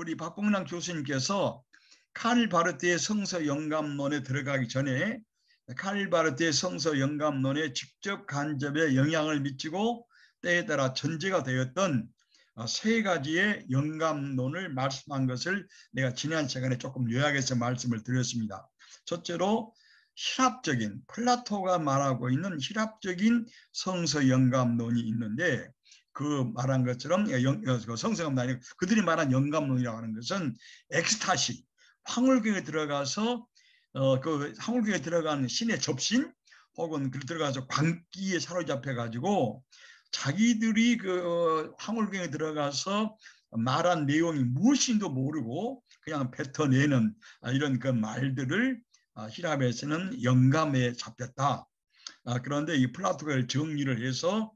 우리 박봉남 교수님께서 칼 바르트의 성서 영감론에 들어가기 전에 칼 바르트의 성서 영감론에 직접 간접의 영향을 미치고 때에 따라 전제가 되었던 세 가지의 영감론을 말씀한 것을 내가 지난 시간에 조금 요약해서 말씀을 드렸습니다. 첫째로 희랍적인, 플라토가 말하고 있는 희랍적인 성서 영감론이 있는데, 그 말한 것처럼 성서 영감론 아니고 그들이 말한 영감론이라고 하는 것은 엑스타시, 황홀경에 들어가서 그 황홀경에 들어간 신의 접신 혹은 그 들어가서 광기에 사로잡혀 가지고 자기들이 그 황홀경에 들어가서 말한 내용이 무엇인지도 모르고 그냥 뱉어내는 이런 그 말들을 히랍에서는 영감에 잡혔다. 그런데 이 플라토가 정리를 해서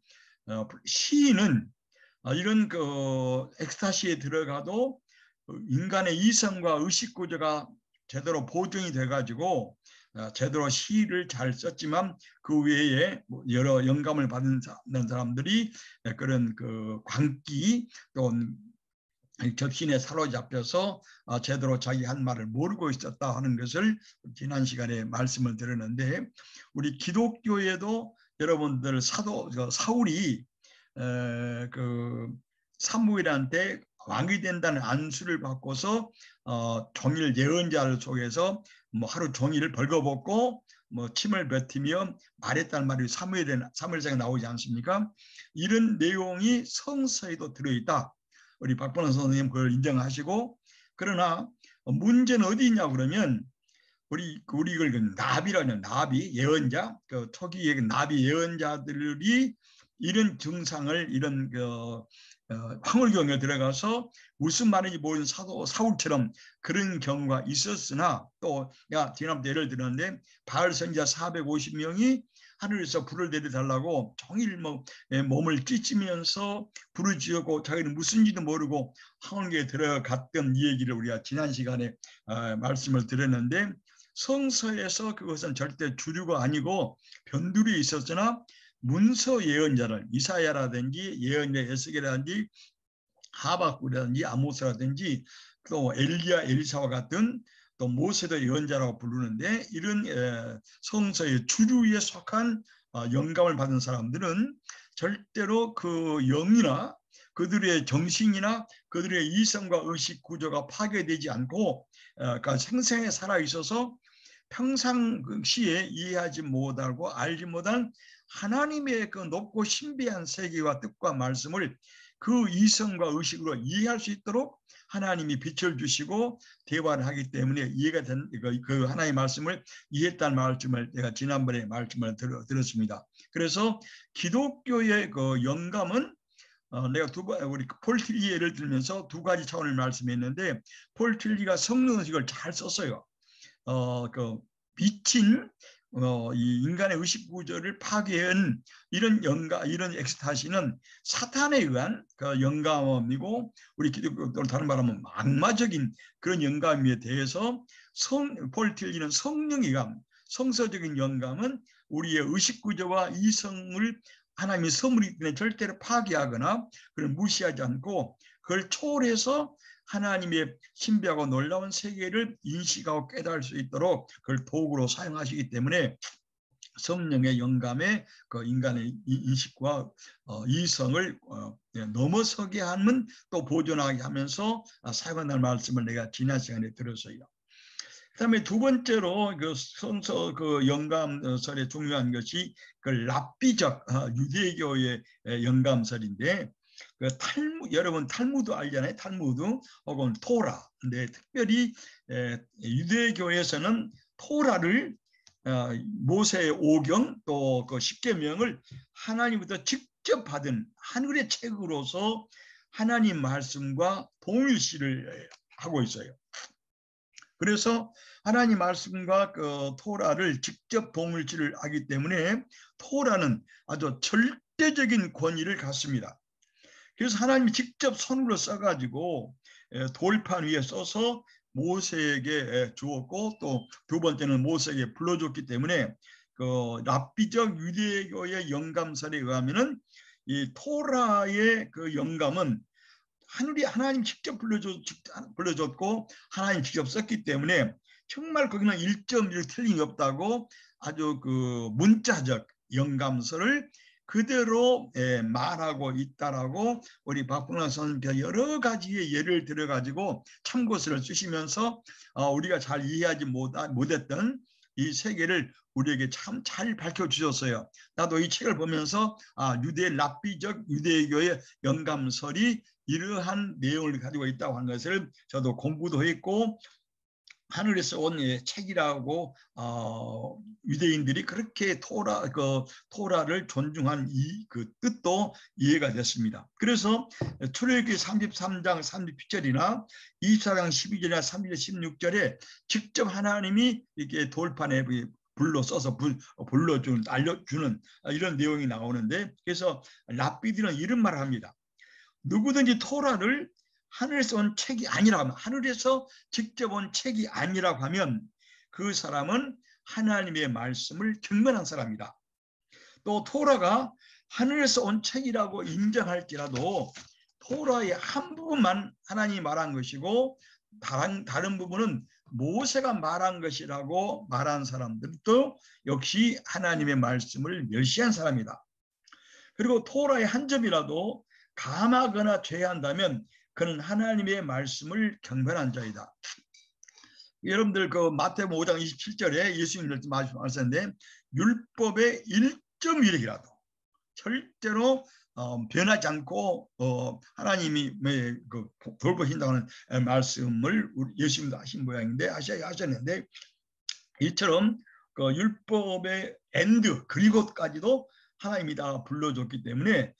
시인은 이런 그 엑스타시에 들어가도 인간의 이성과 의식 구조가 제대로 보존이 돼가지고 제대로 시를 잘 썼지만 그 외에 여러 영감을 받는 사람들이 그런 그 광기 또 접신에 사로잡혀서 제대로 자기 한 말을 모르고 있었다 하는 것을 지난 시간에 말씀을 드렸는데, 우리 기독교에도 여러분들 사울이 그 사무엘한테 왕이 된다는 안수를 받고서 종일 예언자를 속에서 뭐 하루 종일 벌거벗고 뭐 침을 뱉으며 말했다는 말이 사무엘상에 나오지 않습니까? 이런 내용이 성서에도 들어있다. 우리 박본호 선생님 그걸 인정하시고, 그러나 문제는 어디 있냐 그러면 우리 이걸 나비라는 나비 예언자, 그 초기의 나비 예언자들이 이런 증상을 이런 황홀경에 들어가서 무슨 말인지 모르는 사울처럼 그런 경우가 있었으나, 또 지난번에 예를 들었는데 바알 선지자 450명이 하늘에서 불을 내려달라고 종일 몸을 찢으면서 불을 지었고 자기는 무슨지도 모르고 황홀경에 들어갔던 이 얘기를 우리가 지난 시간에 말씀을 드렸는데, 성서에서 그것은 절대 주류가 아니고 변두리 있었으나 문서 예언자를 이사야라든지 예언자 에스겔이라든지 하박국이라든지 아모스라든지 또 엘리야 엘리사와 같은 또 모세도 예언자라고 부르는데, 이런 성서의 주류에 속한 영감을 받은 사람들은 절대로 그 영이나 그들의 정신이나 그들의 이성과 의식 구조가 파괴되지 않고 그러니까 생생히 살아있어서 평상시에 이해하지 못하고 알지 못한 하나님의 그 높고 신비한 세계와 뜻과 말씀을 그 이성과 의식으로 이해할 수 있도록 하나님이 빛을 주시고 대화를 하기 때문에 이해가 된 그 하나님의 말씀을 이해했다는 말씀을 내가 지난번에 말씀을 들었습니다. 그래서 기독교의 그 영감은 내가 우리 폴 tilly 예를 들면서 두 가지 차원을 말씀했는데, 폴 tilly가 성령 의식을 잘 썼어요. 그 미친 이 인간의 의식 구조를 파괴한 이런 이런 엑스타시는 사탄에 의한 그 영감이고, 우리 기독교로 다른 말하면 악마적인 그런 영감에 대해서 폴 tilly는 성령의 감, 성서적인 영감은 우리의 의식 구조와 이성을 하나님의 선물이기 때문에 절대로 파괴하거나 그걸 무시하지 않고 그걸 초월해서 하나님의 신비하고 놀라운 세계를 인식하고 깨달을 수 있도록 그걸 도구로 사용하시기 때문에 성령의 영감에 그 인간의 인식과 이성을 넘어서게 하면 또 보존하게 하면서 사용한다는 말씀을 내가 지난 시간에 들었어요. 그다음에 두 번째로 그 성서 그 영감설의 중요한 것이 그 랍비적 유대교의 영감설인데, 그 여러분 탈무드 알잖아요. 탈무드 혹은 토라. 근데 특별히 유대교에서는 토라를 모세의 오경 또 그 십계명을 하나님부터 직접 받은 하늘의 책으로서 하나님 말씀과 동일시를 하고 있어요. 그래서 하나님 말씀과 그 토라를 직접 동일시를 하기 때문에 토라는 아주 절대적인 권위를 갖습니다. 그래서 하나님이 직접 손으로 써가지고 돌판 위에 써서 모세에게 주었고, 또 두 번째는 모세에게 불러줬기 때문에 그 랍비적 유대교의 영감설에 의하면은 이 토라의 그 영감은 하나님 직접 불러줬고 하나님 직접 썼기 때문에 정말 거기는 1.1 틀림이 없다고 아주 그 문자적 영감서를 그대로 말하고 있다라고 우리 박봉란 선생님께서 여러 가지의 예를 들어 가지고 참고서를 쓰시면서 우리가 잘 이해하지 못했던 이 세계를 우리에게 참 잘 밝혀주셨어요. 나도 이 책을 보면서 유대 랍비적 유대교의 영감설이 이러한 내용을 가지고 있다고 하는 것을 저도 공부도 했고, 하늘에서 온 책이라고 유대인들이 그렇게 토라를 존중한 그 뜻도 이해가 됐습니다. 그래서 출애굽기 33장 37절이나 24장 12절이나 3절 16절에 직접 하나님이 이렇게 돌판에 불로 써서 알려주는 이런 내용이 나오는데, 그래서 랍비들은 이런 말을 합니다. 누구든지 토라를 하늘에서 온 책이 아니라고 하면, 하늘에서 직접 온 책이 아니라고 하면 그 사람은 하나님의 말씀을 경멸한 사람이다. 또 토라가 하늘에서 온 책이라고 인정할지라도 토라의 한 부분만 하나님이 말한 것이고 다른 부분은 모세가 말한 것이라고 말한 사람들도 역시 하나님의 말씀을 멸시한 사람이다. 그리고 토라의 한 점이라도 감하거나 죄한다면 그는 하나님의 말씀을 경멸한 자이다. 여러분들 그 마태복음 5장 27절에 예수님 말씀하셨는데, 율법의 1.1이라도 절대로 변하지 않고 하나님이 돌보신다는 말씀을 예수님도 하신 모양인데 하셨는데, 이처럼 그 율법의 엔드 그리고까지도 하나님이 다 불러줬기 때문에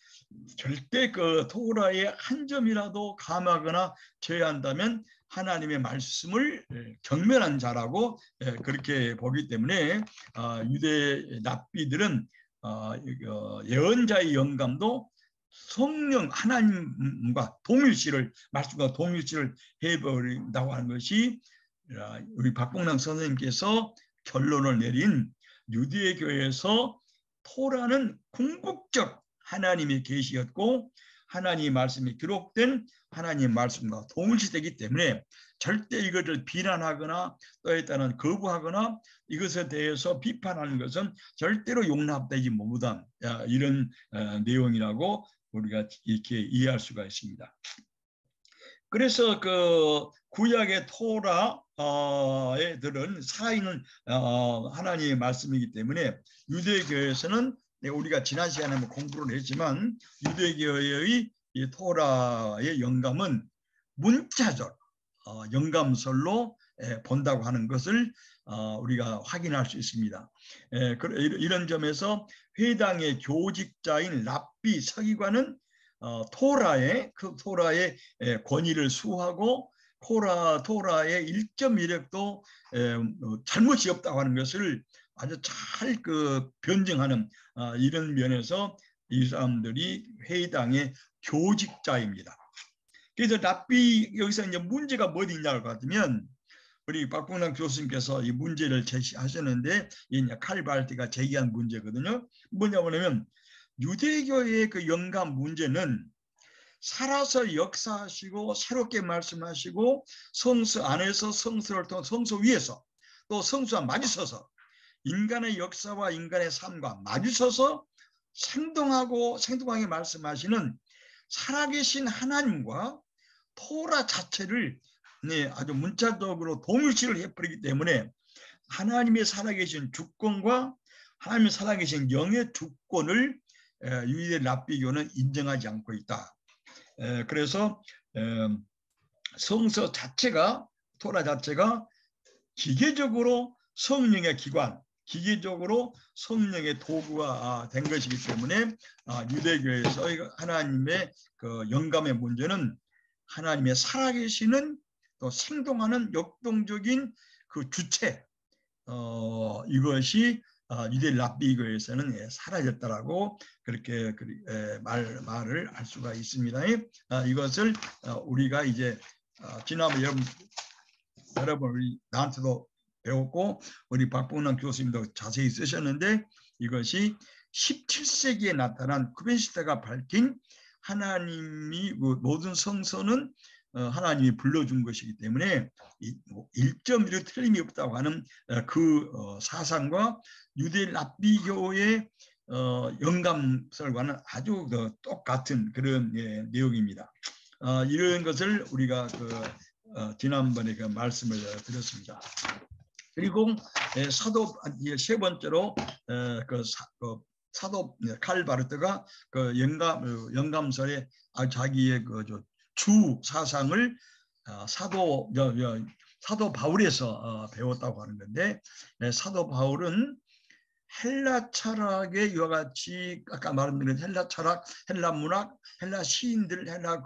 절대 그 토라의 한 점이라도 감하거나 제한다면 하나님의 말씀을 경멸한 자라고 그렇게 보기 때문에 유대 랍비들은 예언자의 영감도 성령 하나님과 동일시를 말씀과 동일시를 해버린다고 하는 것이 우리 박봉랑 선생님께서 결론을 내린 유대교에서 토라는 궁극적 하나님의 계시였고 하나님의 말씀이 기록된 하나님의 말씀과 동일시되기 때문에 절대 이것을 비난하거나 또에 따른 거부하거나 이것에 대해서 비판하는 것은 절대로 용납되지 못한 이런 내용이라고 우리가 이렇게 이해할 수가 있습니다. 그래서 그 구약의 토라에들은 살아있는 하나님의 말씀이기 때문에 유대교에서는 우리가 지난 시간에 공부를 했지만 유대교의 이 토라의 영감은 문자적 영감설로 본다고 하는 것을 우리가 확인할 수 있습니다. 이런 점에서 회당의 교직자인 랍비 서기관은 토라의 권위를 수호하고 토라의 1.1획도 잘못이 없다고 하는 것을 아주 잘 변증하는 이런 면에서 이 사람들이 회당의 교직자입니다. 그래서 랍비 여기서 이제 문제가 뭐 있냐고 하면 우리 박봉남 교수님께서 이 문제를 제시하셨는데 이 칼발티가 제기한 문제거든요. 뭐냐면 유대교의 그 영감 문제는 살아서 역사하시고 새롭게 말씀하시고 성수 안에서 성수를 통해 성수 위에서 또 성수와 마주서서 인간의 역사와 인간의 삶과 마주서서 생동하게 말씀하시는 살아계신 하나님과 토라 자체를 아주 문자적으로 동일시를 해버리기 때문에 하나님의 살아계신 주권과 하나님의 살아계신 영의 주권을 유대 랍비교는 인정하지 않고 있다. 그래서 성서 자체가 토라 자체가 기계적으로 성령의 기관, 기계적으로 성령의 도구가 된 것이기 때문에 유대교에서 하나님의 그 영감의 문제는 하나님의 살아계시는 또 생동하는 역동적인 그 주체 이것이 유대 랍비교에서는 사라졌다라고 그렇게 말을 할 수가 있습니다. 이것을 우리가 이제 지난번 여러분 나한테도 배웠고 우리 박봉남 교수님도 자세히 쓰셨는데 이것이 17세기에 나타난 쿠벤시타가 밝힌 하나님이 모든 성서는 하나님이 불러준 것이기 때문에 1.1의 틀림이 없다고 하는 그 사상과 유대 랍비교의 영감설과는 아주 똑같은 그런 내용입니다. 이런 것을 우리가 지난번에 그 말씀을 드렸습니다. 그리고 사도 세 번째로 사도 칼 바르트가 그 영감설에 자기의 주 사상을 사도 바울에서 배웠다고 하는 건데, 사도 바울은 헬라 철학의 이와 같이 아까 말한 헬라 철학, 헬라 문학, 헬라 시인들, 헬라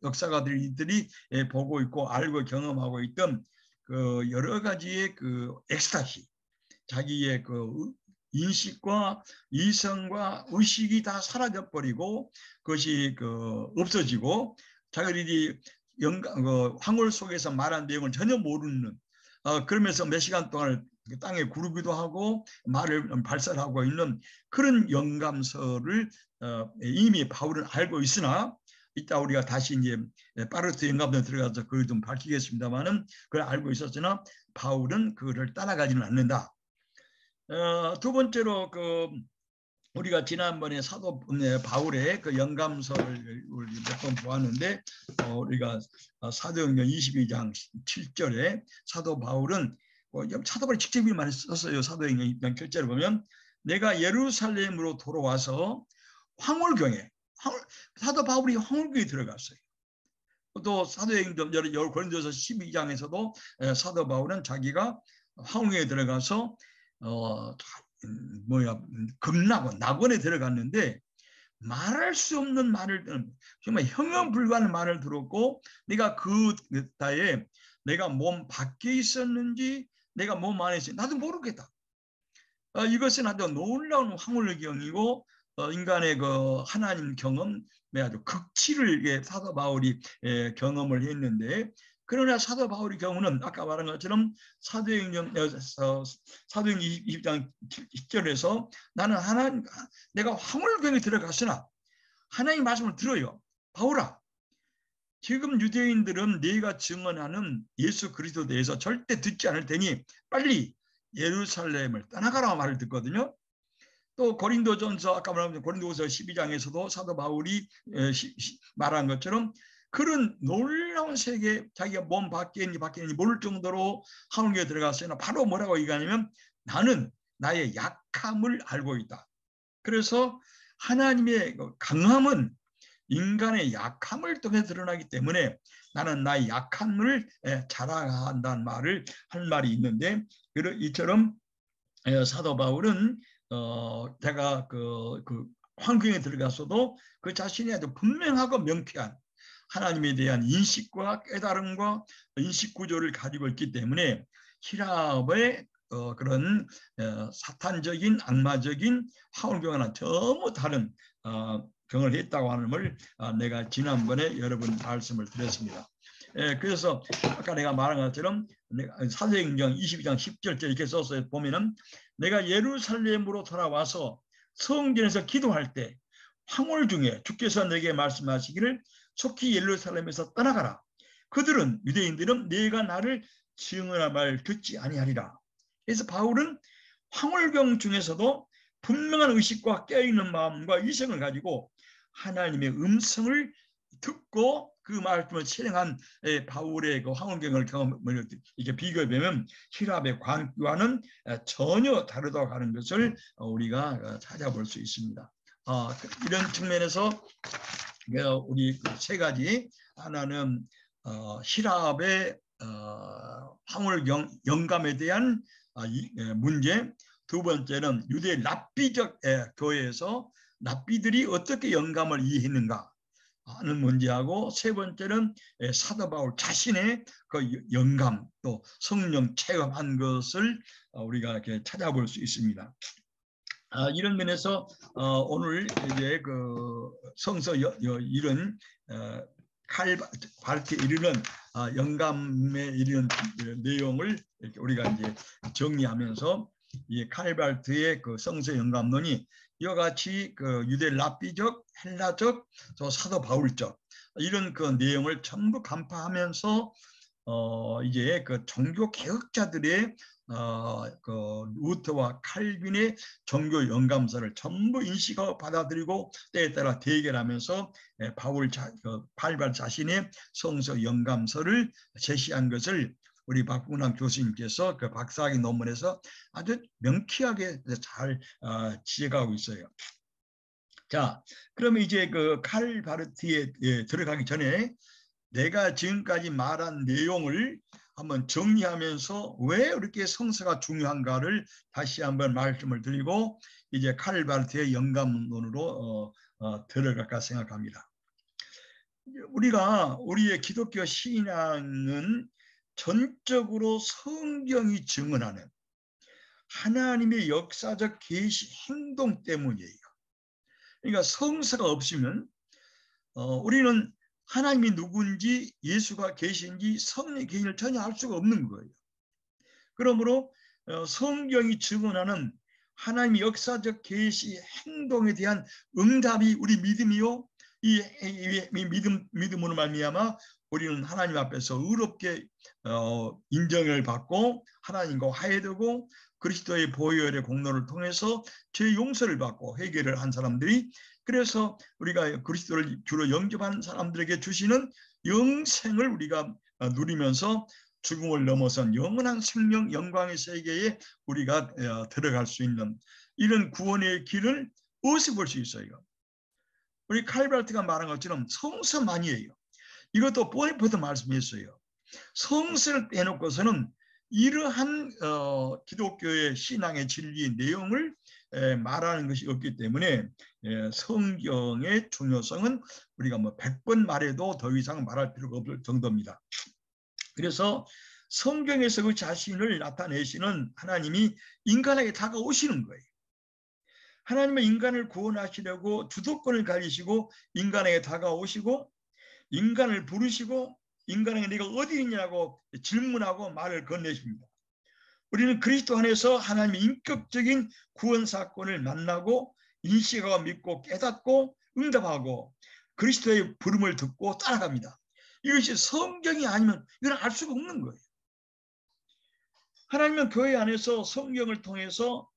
역사가들이 보고 있고 알고 경험하고 있던 그 여러 가지의 그 엑스타시, 자기의 그 인식과 이성과 의식이 다 사라져 버리고 그것이 없어지고 자기들이 황홀 속에서 말한 내용을 전혀 모르는 그러면서 몇 시간 동안 땅에 구르기도 하고 말을 발설하고 있는 그런 영감서를 이미 바울은 알고 있으나 이따 우리가 다시 이제 바르트 영감에 들어가서 그걸 좀 밝히겠습니다만은 그걸 알고 있었으나 바울은 그를 따라가지는 않는다. 두 번째로 우리가 지난번에 사도 바울의 그 영감서를 몇 번 보았는데 우리가 사도행전 22장 7절에 사도 바울은 사도 바울이 직접 많이 썼어요. 사도행전 7절을 보면 내가 예루살렘으로 돌아와서 황홀경에 사도 바울이 황홀경에 들어갔어요. 또 사도행전 고린도서 12장에서도 사도 바울은 자기가 황홀경에 들어가서 낙원에 들어갔는데 말할 수 없는 말을 정말 형용불가한 말을 들었고 내가 그때에 내가 몸 밖에 있었는지 내가 몸 안에 있었는지 나도 모르겠다. 이것은 아주 놀라운 황홀경이고 인간의 그 하나님 경험, 아주 극치를 사도 바울이 경험을 했는데, 그러나 사도 바울의 경우는 아까 말한 것처럼 사도행전 20장 10절에서 나는 내가 황홀경에 들어갔으나 하나님 말씀을 들어요. 바울아, 지금 유대인들은 네가 증언하는 예수 그리스도에 대해서 절대 듣지 않을 테니 빨리 예루살렘을 떠나가라 말을 듣거든요. 또 고린도전서 아까 말한 고린도서 12장에서도 사도 바울이 말한 것처럼 그런 놀라운 세계, 자기가 몸 밖에 있는지 밖에 있는지 모를 정도로 황홀경에 들어갔으나 바로 뭐라고 얘기하냐면 나는 나의 약함을 알고 있다. 그래서 하나님의 강함은 인간의 약함을 통해 드러나기 때문에 나는 나의 약함을 자랑한다는 말을 할 말이 있는데, 이처럼 사도 바울은 제가 황경에 들어가서도 그 자신이 아주 분명하고 명쾌한 하나님에 대한 인식과 깨달음과 인식 구조를 가지고 있기 때문에 히랍의 그런 사탄적인 악마적인 황홀경과는 전무 다른 경을 했다고 하는 걸 내가 지난번에 여러 번 말씀을 드렸습니다. 그래서 아까 내가 말한 것처럼 사도행전 22장 10절째 이렇게 써서 보면은 내가 예루살렘으로 돌아와서 성전에서 기도할 때 황홀 중에 주께서 내게 말씀하시기를 속히 예루살렘에서 떠나가라. 그들은 유대인들은 내가 나를 증언할 말 듣지 아니하리라. 그래서 바울은 황홀경 중에서도 분명한 의식과 깨어있는 마음과 이성을 가지고 하나님의 음성을 듣고 그 말씀을 실행한 바울의 그 황홀경을 경험을 이렇게 비교해보면 히랍의 광과는 전혀 다르다고 하는 것을 우리가 찾아볼 수 있습니다. 이런 측면에서 우리 세 가지, 하나는 히랍의 황홀경 영감에 대한 문제, 두 번째는 유대 랍비적 교회에서 랍비들이 어떻게 영감을 이해했는가 하는 문제하고, 세 번째는 사도 바울 자신의 그 영감 또 성령 체험한 것을 우리가 이렇게 찾아볼 수 있습니다. 이런 면에서 오늘 이제 그 성서 이런 칼 바르트에 이르는 영감에 이르는 내용을 이렇게 우리가 이제 정리하면서 이 칼발트의 그 성서 영감론이 이와 같이 그 유대 랍비적, 헬라적, 또 사도 바울적 이런 그 내용을 전부 간파하면서 이제 그 종교 개혁자들의 그 루터와 칼빈의 종교 영감서를 전부 인식하고 받아들이고 때에 따라 대결하면서 팔발 자신의 성서 영감서를 제시한 것을 우리 박문남 교수님께서 그 박사학위 논문에서 아주 명쾌하게 잘 지적하고 있어요. 자, 그러면 이제 그 칼바르트에 들어가기 전에 내가 지금까지 말한 내용을 한번 정리하면서 왜 이렇게 성서가 중요한가를 다시 한번 말씀을 드리고 이제 칼바르트의 영감론으로 들어갈까 생각합니다. 우리의 기독교 신앙은 전적으로 성경이 증언하는 하나님의 역사적 계시 행동 때문이에요. 그러니까 성서가 없으면 우리는 하나님이 누군지 예수가 계신지 성령의 계시를 전혀 알 수가 없는 거예요. 그러므로 성경이 증언하는 하나님의 역사적 계시 행동에 대한 응답이 우리 믿음이요. 이 믿음으로 말미암아 우리는 하나님 앞에서 의롭게 인정을 받고 하나님과 화해되고 그리스도의 보혈의 공로를 통해서 죄 용서를 받고 회개를 한 사람들이 그래서 우리가 그리스도를 주로 영접한 사람들에게 주시는 영생을 우리가 누리면서 죽음을 넘어선 영원한 생명 영광의 세계에 우리가 들어갈 수 있는 이런 구원의 길을 어디서 볼 수 있어요? 우리 칼바르트가 말한 것처럼 성서만이에요. 이것도 보네포트 말씀했어요. 성서를 빼놓고서는 이러한 기독교의 신앙의 진리 내용을 말하는 것이 없기 때문에 성경의 중요성은 우리가 뭐 100번 말해도 더 이상 말할 필요가 없을 정도입니다. 그래서 성경에서 그 자신을 나타내시는 하나님이 인간에게 다가오시는 거예요. 하나님은 인간을 구원하시려고 주도권을 가지시고 인간에게 다가오시고 인간을 부르시고 인간에게 네가 어디 있냐고 질문하고 말을 건네십니다. 우리는 그리스도 안에서 하나님의 인격적인 구원 사건을 만나고 인식하고 믿고 깨닫고 응답하고 그리스도의 부름을 듣고 따라갑니다. 이것이 성경이 아니면 이건 알 수가 없는 거예요. 하나님은 교회 안에서 성경을 통해서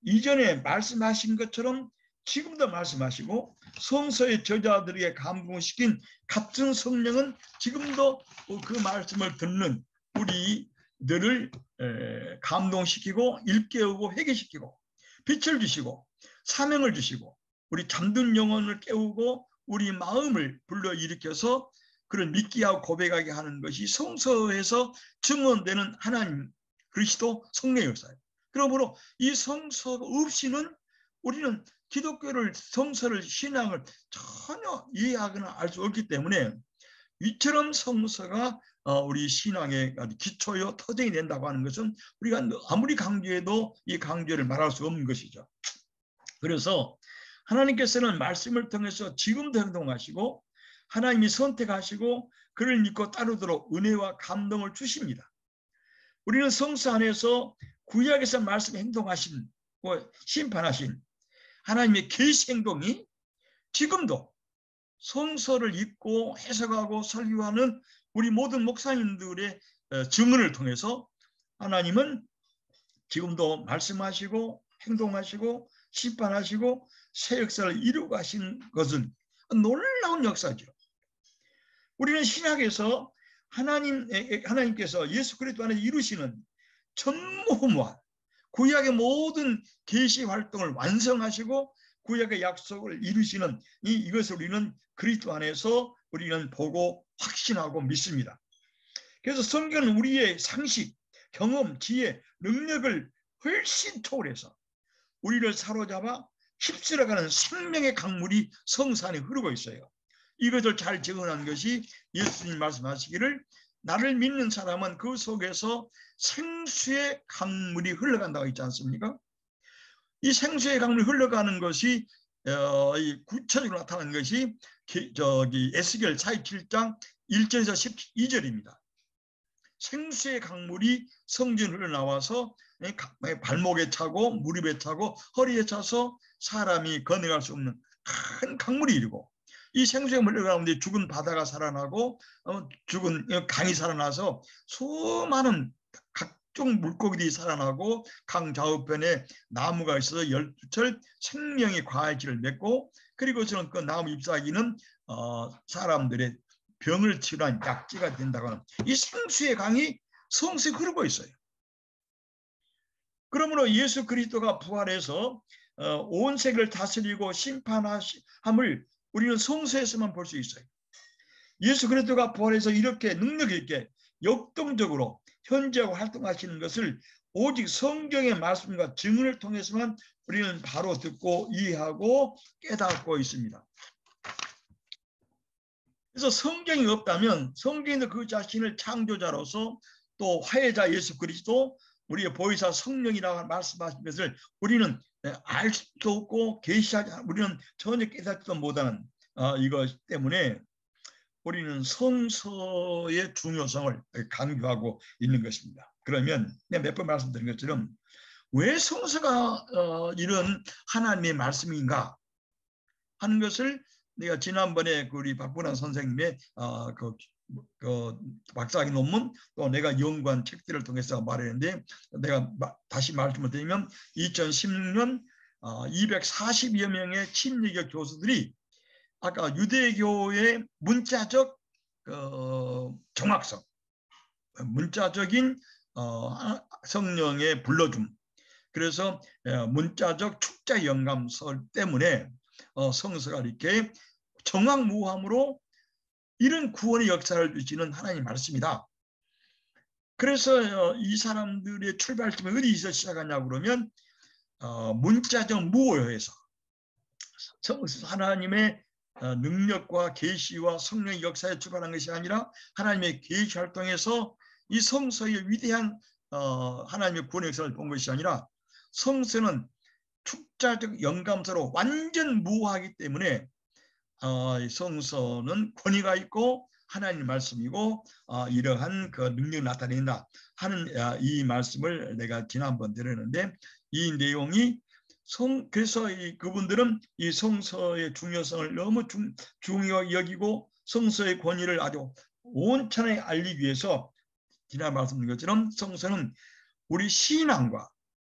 이전에 말씀하신 것처럼 지금도 말씀하시고 성서의 저자들에게 감동시킨 같은 성령은 지금도 그 말씀을 듣는 우리들을 감동시키고 일깨우고 회개시키고 빛을 주시고 사명을 주시고 우리 잠든 영혼을 깨우고 우리 마음을 불러일으켜서 그를 믿게 하고 고백하게 하는 것이 성서에서 증언되는 하나님 그리스도 성령의 역사예요. 그러므로 이 성서가 없이는 우리는 기독교를 성서를 신앙을 전혀 이해하거나 알 수 없기 때문에 이처럼 성서가 우리 신앙의 기초요 터전이 된다고 하는 것은 우리가 아무리 강조해도 이 강조를 말할 수 없는 것이죠. 그래서 하나님께서는 말씀을 통해서 지금도 행동하시고 하나님이 선택하시고 그를 믿고 따르도록 은혜와 감동을 주십니다. 우리는 성서 안에서 구약에서 말씀 행동하신 심판하신 하나님의 계시 행동이 지금도 성서를 읽고 해석하고 설교하는 우리 모든 목사님들의 증언을 통해서 하나님은 지금도 말씀하시고 행동하시고 심판하시고 새 역사를 이루고 가신 것은 놀라운 역사죠. 우리는 신약에서 하나님께서 예수 그리스도 안에 이루시는 전무후무한 구약의 모든 계시 활동을 완성하시고 구약의 약속을 이루시는 이것을 우리는 그리스도 안에서 우리는 보고 확신하고 믿습니다. 그래서 성경은 우리의 상식, 경험, 지혜, 능력을 훨씬 초월해서 우리를 사로잡아 휩쓸어가는 생명의 강물이 성서 안에 흐르고 있어요. 이것을 잘 증언한 것이 예수님 말씀하시기를 나를 믿는 사람은 그 속에서 생수의 강물이 흘러간다고 했지 않습니까? 이 생수의 강물이 흘러가는 것이 구체적으로 나타나는 것이 에스겔 47장 1절에서 12절입니다. 생수의 강물이 성전 흘러나와서 발목에 차고 무릎에 차고 허리에 차서 사람이 건너갈 수 없는 큰 강물이 이르고, 이 생수의 물 가운데 죽은 바다가 살아나고 죽은 강이 살아나서 수많은 각종 물고기들이 살아나고, 강 좌우편에 나무가 있어서 12철 생명의 과일지를 맺고, 그리고 저는 그 나무 잎사귀는 사람들의 병을 치료한 약재가 된다고 하는 이 생수의 강이 성수에 흐르고 있어요. 그러므로 예수 그리스도가 부활해서 온 세계를 다스리고 심판함을 우리는 성수에서만 볼 수 있어요. 예수 그리스도가 부활해서 이렇게 능력 있게 역동적으로 현재하고 활동하시는 것을 오직 성경의 말씀과 증언을 통해서만 우리는 바로 듣고 이해하고 깨닫고 있습니다. 그래서 성경이 없다면 성경에는 그 자신을 창조자로서 또 화해자 예수 그리스도, 우리의 보혜사 성령이라고 말씀하신 것을 우리는 알 수도 없고 계시하지, 우리는 전혀 깨닫지도 못하는 이것 때문에 우리는 성서의 중요성을 강조하고 있는 것입니다. 그러면 내가 몇 번 말씀드린 것처럼 왜 성서가 이런 하나님의 말씀인가 하는 것을 내가 지난번에 우리 박분환 선생님의 그 박사학위 논문, 또 내가 연구한 책들을 통해서 말했는데, 내가 다시 말씀을 드리면 2016년 240여 명의 침례교 교수들이 아까 유대교의 문자적 정확성, 문자적인 성령의 불러줌, 그래서 문자적 축자 영감설 때문에 성서가 이렇게 정확무함으로 이런 구원의 역사를 주시는 하나님 말씀이다. 그래서 이 사람들의 출발점이 어디서 시작하냐고 그러면 문자적 무오에서 하나님의 능력과 계시와 성령의 역사에 출발한 것이 아니라 하나님의 계시 활동에서 이 성서의 위대한 하나님의 구원의 역사를 본 것이 아니라, 성서는 축자적 영감서로 완전 무하기 때문에 성서는 권위가 있고 하나님 말씀이고 이러한 그 능력을 나타낸다 하는 이 말씀을 내가 지난번 드렸는데, 이 내용이 그래서 그분들은 이 성서의 중요성을 너무 중요하게 여기고 성서의 권위를 아주 온천하게 알리기 위해서 지난 말씀드린 것처럼 성서는 우리 신앙과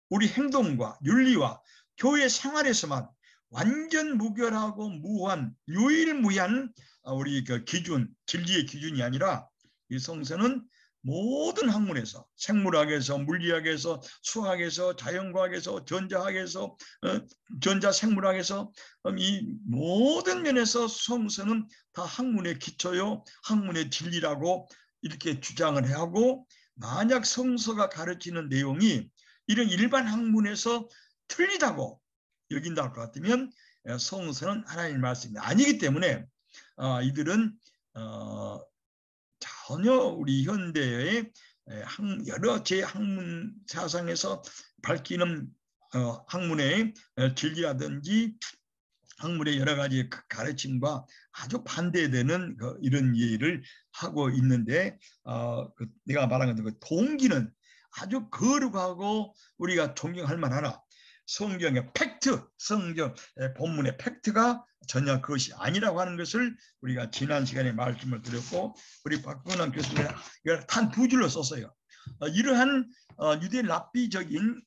우리 행동과 윤리와 교회 생활에서만 완전 무결하고 무한, 유일무이한 우리 그 기준, 진리의 기준이 아니라 이 성서는 모든 학문에서, 생물학에서, 물리학에서, 수학에서, 자연과학에서, 전자학에서, 전자생물학에서 이 모든 면에서 성서는 다 학문의 기초요, 학문의 진리라고 이렇게 주장을 하고, 만약 성서가 가르치는 내용이 이런 일반 학문에서 틀리다고 여긴다 것 같으면 성서는 하나님의 말씀이 아니기 때문에 이들은 전혀 우리 현대의 여러 제학문 사상에서 밝히는 학문의 진리라든지 학문의 여러 가지 가르침과 아주 반대되는 이런 일을 하고 있는데, 내가 말한 그 동기는 아주 거룩하고 우리가 존경할 만하나 성경의 팩트, 성경 본문의 팩트가 전혀 그것이 아니라고 하는 것을 우리가 지난 시간에 말씀을 드렸고, 우리 박근환 교수님 단 두 줄로 썼어요. 이러한 유대 랍비적인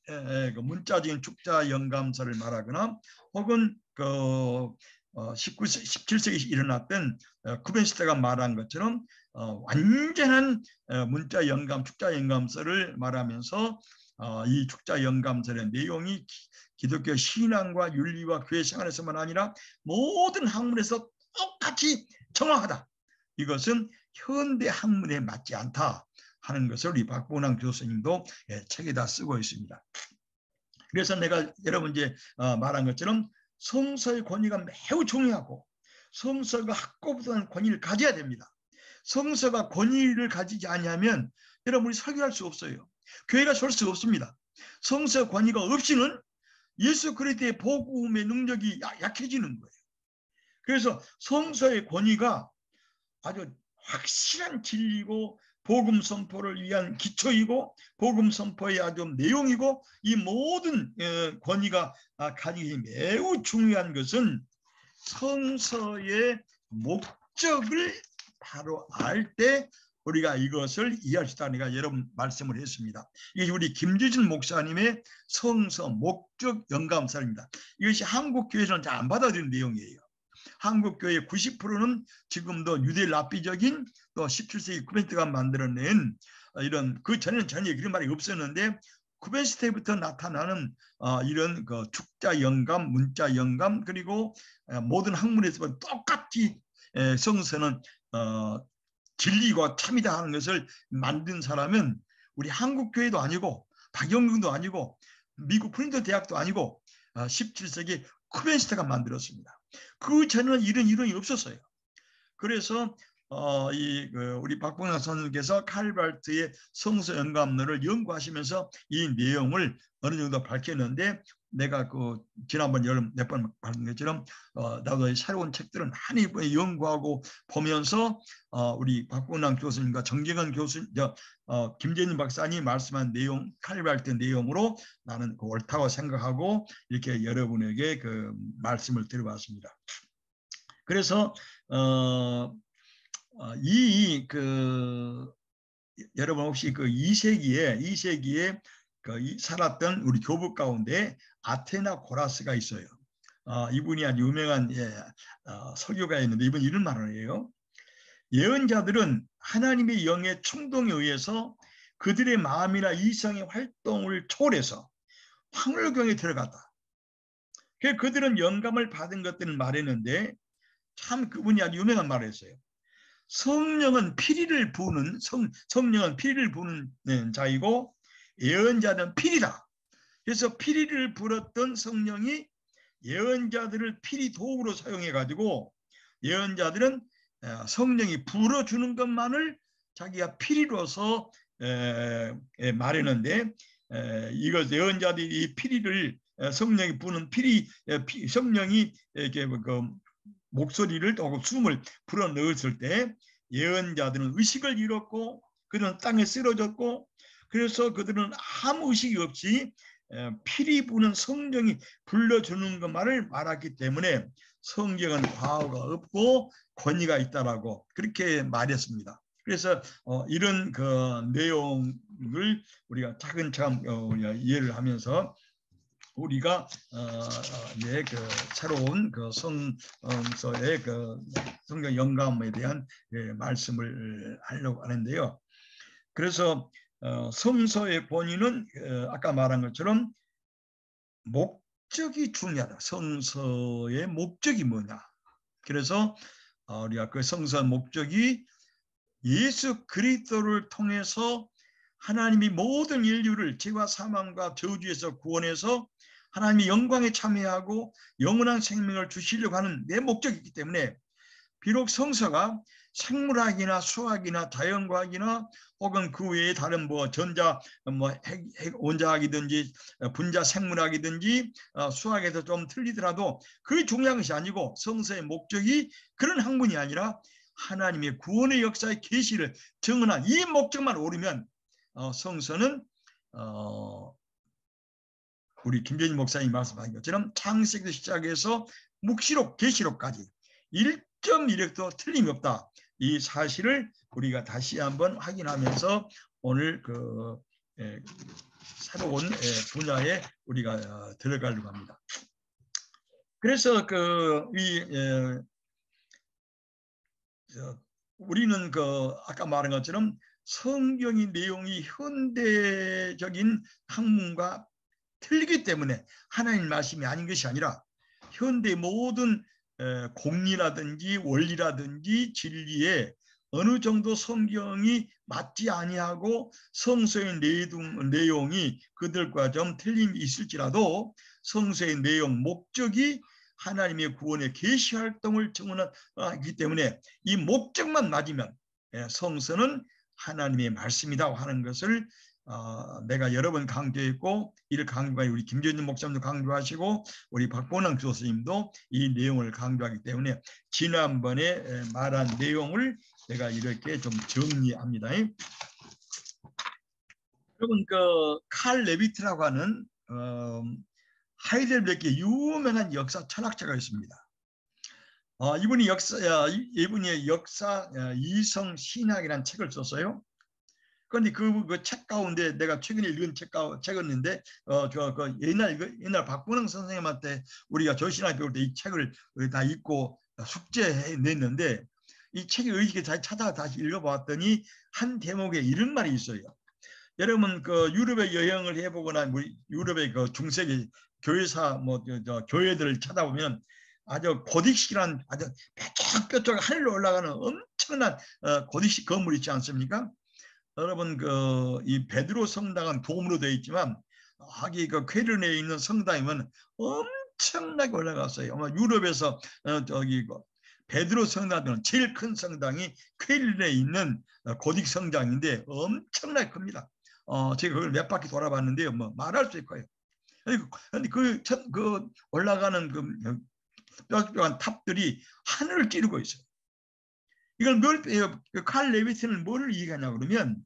문자적인 축자 영감서를 말하거나, 혹은 그 17세기 일어났던 구벤 시대가 말한 것처럼 완전한 문자 영감, 축자 영감서를 말하면서 이 축자 영감서의 내용이 기독교 신앙과 윤리와 교회 생활에서만 아니라 모든 학문에서 똑같이 정확하다. 이것은 현대 학문에 맞지 않다 하는 것을 우리 박본환 교수님도 책에다 쓰고 있습니다. 그래서 내가 여러분 이제 말한 것처럼 성서의 권위가 매우 중요하고, 성서가 확고부동한 권위를 가져야 됩니다. 성서가 권위를 가지지 않으면 여러분이 설교할 수 없어요. 교회가 설 수 없습니다. 성서 권위가 없이는 예수 그리스도의 복음의 능력이 약해지는 거예요. 그래서 성서의 권위가 아주 확실한 진리고 복음 선포를 위한 기초이고 복음 선포의 아주 내용이고 이 모든 권위가 가지기 매우 중요한 것은 성서의 목적을 바로 알 때 우리가 이것을 이해할 수 있다. 내가 여러분 말씀을 했습니다. 이게 우리 김주진 목사님의 성서 목적 영감설입니다. 이것이 한국 교회에서는 잘 안 받아들이는 내용이에요. 한국 교회 90%는 지금도 유대 랍비적인 또 17세기 쿠벤스테가 만들어낸 이런 그 전에는 전혀 그런 말이 없었는데 쿠벤스테부터 나타나는 이런 그 축자 영감, 문자 영감 그리고 모든 학문에서 똑같이 성서는 진리가 참이다 하는 것을 만든 사람은 우리 한국 교회도 아니고 박영경도 아니고 미국 프린터 대학도 아니고 17세기 쿠벤스테가 만들었습니다. 그 전에는 이런 이론이 없었어요. 그래서 우리 박봉남 선생님께서 칼발트의 성서 영감론을 연구하시면서 이 내용을 어느 정도 밝혔는데 내가 지난번 여름 몇 번 말한 것처럼 나도 새로운 책들을 많이 연구하고 보면서 우리 박봉남 교수님과 정경환 교수, 김재진 박사님 말씀한 내용, 칼발트 내용으로 나는 옳다고 생각하고 이렇게 여러분에게 그 말씀을 드려봤습니다. 그래서 여러분 혹시 그 2세기에 살았던 우리 교부 가운데 아테나 고라스가 있어요. 이분이 아주 유명한 설교가였는데 이분 이런 말을 해요. 예언자들은 하나님의 영의 충동에 의해서 그들의 마음이나 이성의 활동을 초월해서 황홀경에 들어갔다. 그들은 영감을 받은 것들을 말했는데 참 그분이 아주 유명한 말을 했어요. 성령은 피리를 부는 성령은 피리를 부는 자이고 예언자는 피리다. 그래서 피리를 불었던 성령이 예언자들을 피리 도구로 사용해 가지고 예언자들은 성령이 불어주는 것만을 자기가 피리로서 말했는데 이거 예언자들이 이 피리를 성령이 부는 성령이 이렇게 목소리를 또는 숨을 불어 넣었을 때 예언자들은 의식을 잃었고 그들은 땅에 쓰러졌고 그래서 그들은 아무 의식이 없이 피리 부는 성령이 불러주는 것만을 말했기 때문에 성경은 과오가 없고 권위가 있다라고 그렇게 말했습니다. 그래서 이런 그 내용을 우리가 차근차근 이해를 하면서 우리가 새로운 그 성서의 그 성경 영감에 대한 말씀을 하려고 하는데요. 그래서 성서의 본인은 아까 말한 것처럼 목적이 중요하다. 성서의 목적이 뭐냐? 그래서 우리가 그 성서 목적이 예수 그리스도를 통해서 하나님이 모든 인류를 죄와 사망과 저주에서 구원해서 하나님이 영광에 참여하고 영원한 생명을 주시려고 하는 내 목적이기 때문에 비록 성서가 생물학이나 수학이나 자연과학이나 혹은 그 외에 다른 전자 원자학이든지 분자 생물학이든지 수학에서 좀 틀리더라도 그게 중요한 것이 아니고 성서의 목적이 그런 학문이 아니라 하나님의 구원의 역사의 계시를 증언한 이 목적만 오르면 성서는 우리 김재진 목사님이 말씀하신 것처럼 창세기부터 시작해서 묵시록, 계시록까지 1.1획도 틀림이 없다. 이 사실을 우리가 다시 한번 확인하면서 오늘 새로운 분야에 우리가 들어가려고 합니다. 그래서 우리는 아까 말한 것처럼 성경의 내용이 현대적인 학문과 틀리기 때문에 하나님 말씀이 아닌 것이 아니라 현대 모든 공리라든지 원리라든지 진리에 어느 정도 성경이 맞지 아니하고 성서의 내용이 그들과 좀 틀림이 있을지라도 성서의 내용 목적이 하나님의 구원의 계시 활동을 증언하기 때문에 이 목적만 맞으면 성서는 하나님의 말씀이다 하는 것을 내가 여러 번 강조했고 이를 강조한 우리 김재진 목사님도 강조하시고 우리 박본남 교수님도 이 내용을 강조하기 때문에 지난번에 말한 내용을 내가 이렇게 좀 정리합니다. 여러분 칼 레비트라고 하는 하이델베르크의 유명한 역사 철학자가 있습니다. 이분이 역사 이성 신학이라는 책을 썼어요. 그런데 그 책 가운데 내가 최근에 읽은 책이었는데 옛날 박근홍 선생님한테 우리가 조신학 배울 때 이 책을 다 읽고 숙제해 냈는데 이 책을 의식에 찾아 다시 읽어봤더니 한 대목에 이런 말이 있어요. 여러분 유럽에 여행을 해보거나 유럽의 중세기 교회사 교회들을 찾아보면 아주 고딕식이라는 아주 뾰족뾰족 하늘로 올라가는 엄청난 고딕식 건물이 있지 않습니까? 여러분 이 베드로 성당은 돔으로 되어 있지만 하기 퀘르네에 있는 성당이면 엄청나게 올라갔어요. 아마 유럽에서 베드로 성당은 제일 큰 성당이 퀘르네에 있는 고딕 성당인데 엄청나게 큽니다. 제가 그걸 몇 바퀴 돌아봤는데요, 말할 수 있고요. 근데 그 올라가는 뾰족한 탑들이 하늘을 찌르고 있어요. 이걸 칼 레비트는 뭐를 얘기하냐 그러면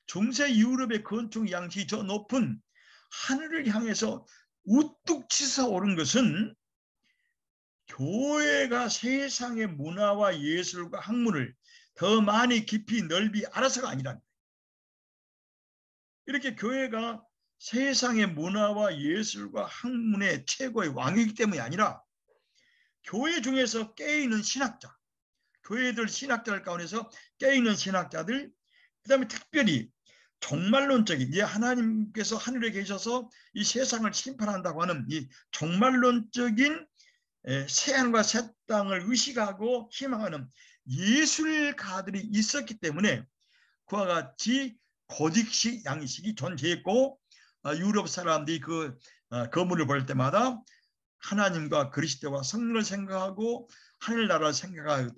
중세 유럽의 건축 양식이 저 높은 하늘을 향해서 우뚝 치솟아오른 것은 교회가 세상의 문화와 예술과 학문을 더 많이 깊이 넓이 알아서가 아니라 이렇게 교회가 세상의 문화와 예술과 학문의 최고의 왕이기 때문이 아니라 교회 중에서 깨어있는 신학자, 교회들 신학자들 가운데서 깨어있는 신학자들, 그 다음에 특별히 종말론적인 이제 하나님께서 하늘에 계셔서 이 세상을 심판한다고 하는 이 종말론적인 새하늘과 새 땅을 의식하고 희망하는 예술가들이 있었기 때문에 그와 같이 고딕식 양식이 존재했고 유럽 사람들이 그 건물을 볼 때마다 하나님과 그리스도와 성령을 생각하고 하늘나라를 생각하고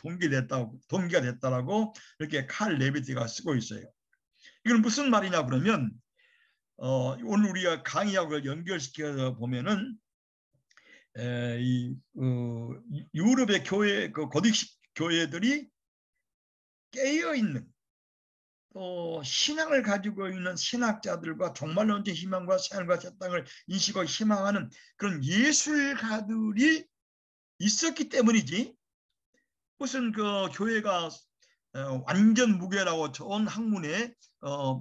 동기가 됐다라고 이렇게 칼 레비트가 쓰고 있어요. 이건 무슨 말이냐 그러면 오늘 우리가 강의하고 연결시켜 보면은 유럽의 교회 고딕식 교회들이 깨어 있는 또 신앙을 가지고 있는 신학자들과 종말론적 희망과 새하늘과 새 땅을 인식하고 희망하는 그런 예술가들이 있었기 때문이지 무슨 교회가 완전 무결하고 좋은 학문에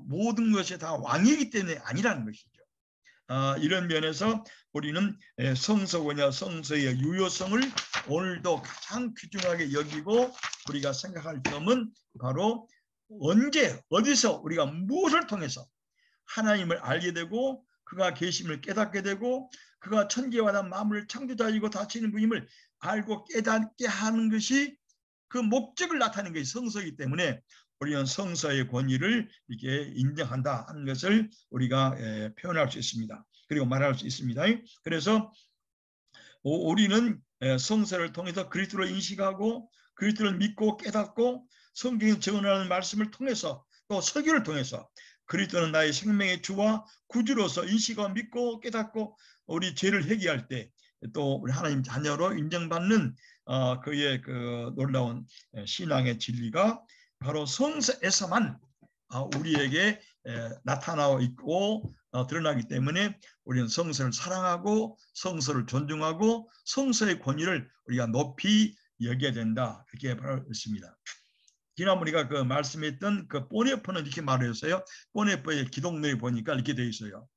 모든 것이 다 왕이기 때문에 아니라는 것이죠. 이런 면에서 우리는 성서고냐 성서의 유효성을 오늘도 가장 귀중하게 여기고 우리가 생각할 점은 바로 언제 어디서 우리가 무엇을 통해서 하나님을 알게 되고 그가 계심을 깨닫게 되고 그가 천지와 만물을 창조자이고 다스리는 분임을 알고 깨닫게 하는 것이 그 목적을 나타내는 것이 성서이기 때문에 우리는 성서의 권위를 이렇게 인정한다 하는 것을 우리가 표현할 수 있습니다. 그리고 말할 수 있습니다. 그래서 우리는 성서를 통해서 그리스도를 인식하고 그리스도를 믿고 깨닫고 성경에 증언하는 말씀을 통해서 또 설교를 통해서 그리스도는 나의 생명의 주와 구주로서 인식하고 믿고 깨닫고 우리 죄를 회개할 때 또 우리 하나님 자녀로 인정받는 그의 그 놀라운 신앙의 진리가 바로 성서에서만 우리에게 나타나고 있고 드러나기 때문에 우리는 성서를 사랑하고 성서를 존중하고 성서의 권위를 우리가 높이 여겨야 된다 이렇게 말했습니다. 지난번 우리가 그 말씀했던 그 보네퍼는 이렇게 말했어요. 보네퍼의 기독론에 보니까 이렇게 되어 있어요.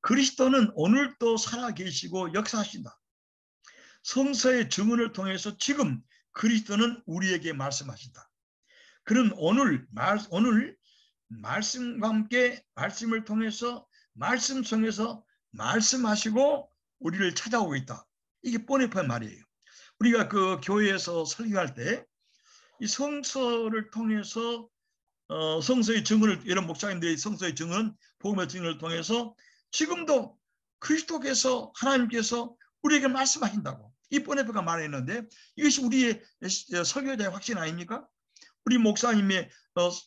그리스도는 오늘도 살아계시고 역사하신다. 성서의 증언을 통해서 지금 그리스도는 우리에게 말씀하신다. 그는 오늘 말씀과 함께 말씀을 통해서 말씀 속에서 말씀하시고 우리를 찾아오고 있다. 이게 보네퍼의 말이에요. 우리가 그 교회에서 설교할 때 이 성서를 통해서 성서의 증언을 이런 목사님들이 성서의 증언, 복음의 증언을 통해서 지금도 그리스도께서 하나님께서 우리에게 말씀하신다고 이 보네퍼가 말했는데 이것이 우리의 설교자의 확신 아닙니까? 우리 목사님의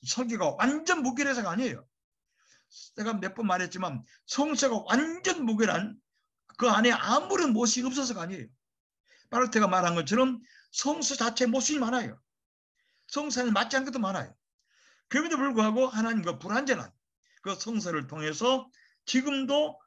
설교가 완전 무결해서가 아니에요. 제가 몇 번 말했지만 성서가 완전 무결한 그 안에 아무런 모순이 없어서가 아니에요. 바로 제가 말한 것처럼 성서 자체에 모순이 많아요. 성서에 맞지 않은 것도 많아요. 그럼에도 불구하고 하나님과 불완전한 그 성서를 통해서 지금도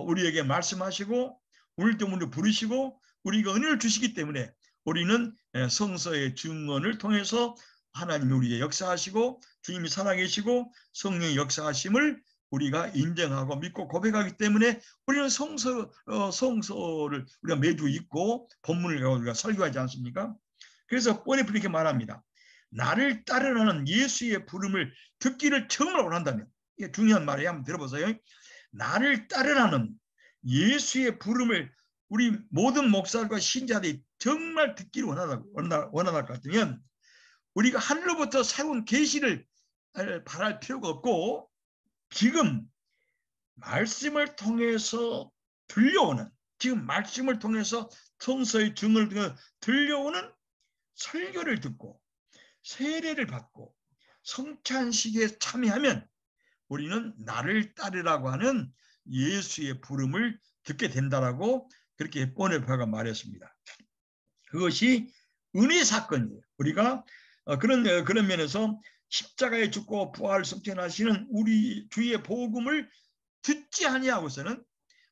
우리에게 말씀하시고 오늘도 우리를 부르시고 우리가 은혜를 주시기 때문에 우리는 성서의 증언을 통해서 하나님이 우리에게 역사하시고 주님이 살아계시고 성령의 역사하심을 우리가 인정하고 믿고 고백하기 때문에 우리는 성서를 우리가 매주 읽고 본문을 가지고 우리가 설교하지 않습니까? 그래서 뻔히 이렇게 말합니다. 나를 따르라는 예수의 부름을 듣기를 정말 원한다면, 이게 중요한 말이에요. 한번 들어보세요. 나를 따르라는 예수의 부름을 우리 모든 목사들과 신자들이 정말 듣기를 원하다 것 같으면 우리가 하늘로부터 새로운 계시를 바랄 필요가 없고 지금 말씀을 통해서 들려오는, 지금 말씀을 통해서 성서의 증언을 통해서 들려오는 설교를 듣고 세례를 받고 성찬식에 참여하면 우리는 나를 따르라고 하는 예수의 부름을 듣게 된다라고 그렇게 보네파가 말했습니다. 그것이 은혜 사건이에요. 우리가 그런 면에서 십자가에 죽고 부활 성천하시는 우리 주의 복음을 듣지 아니하고서는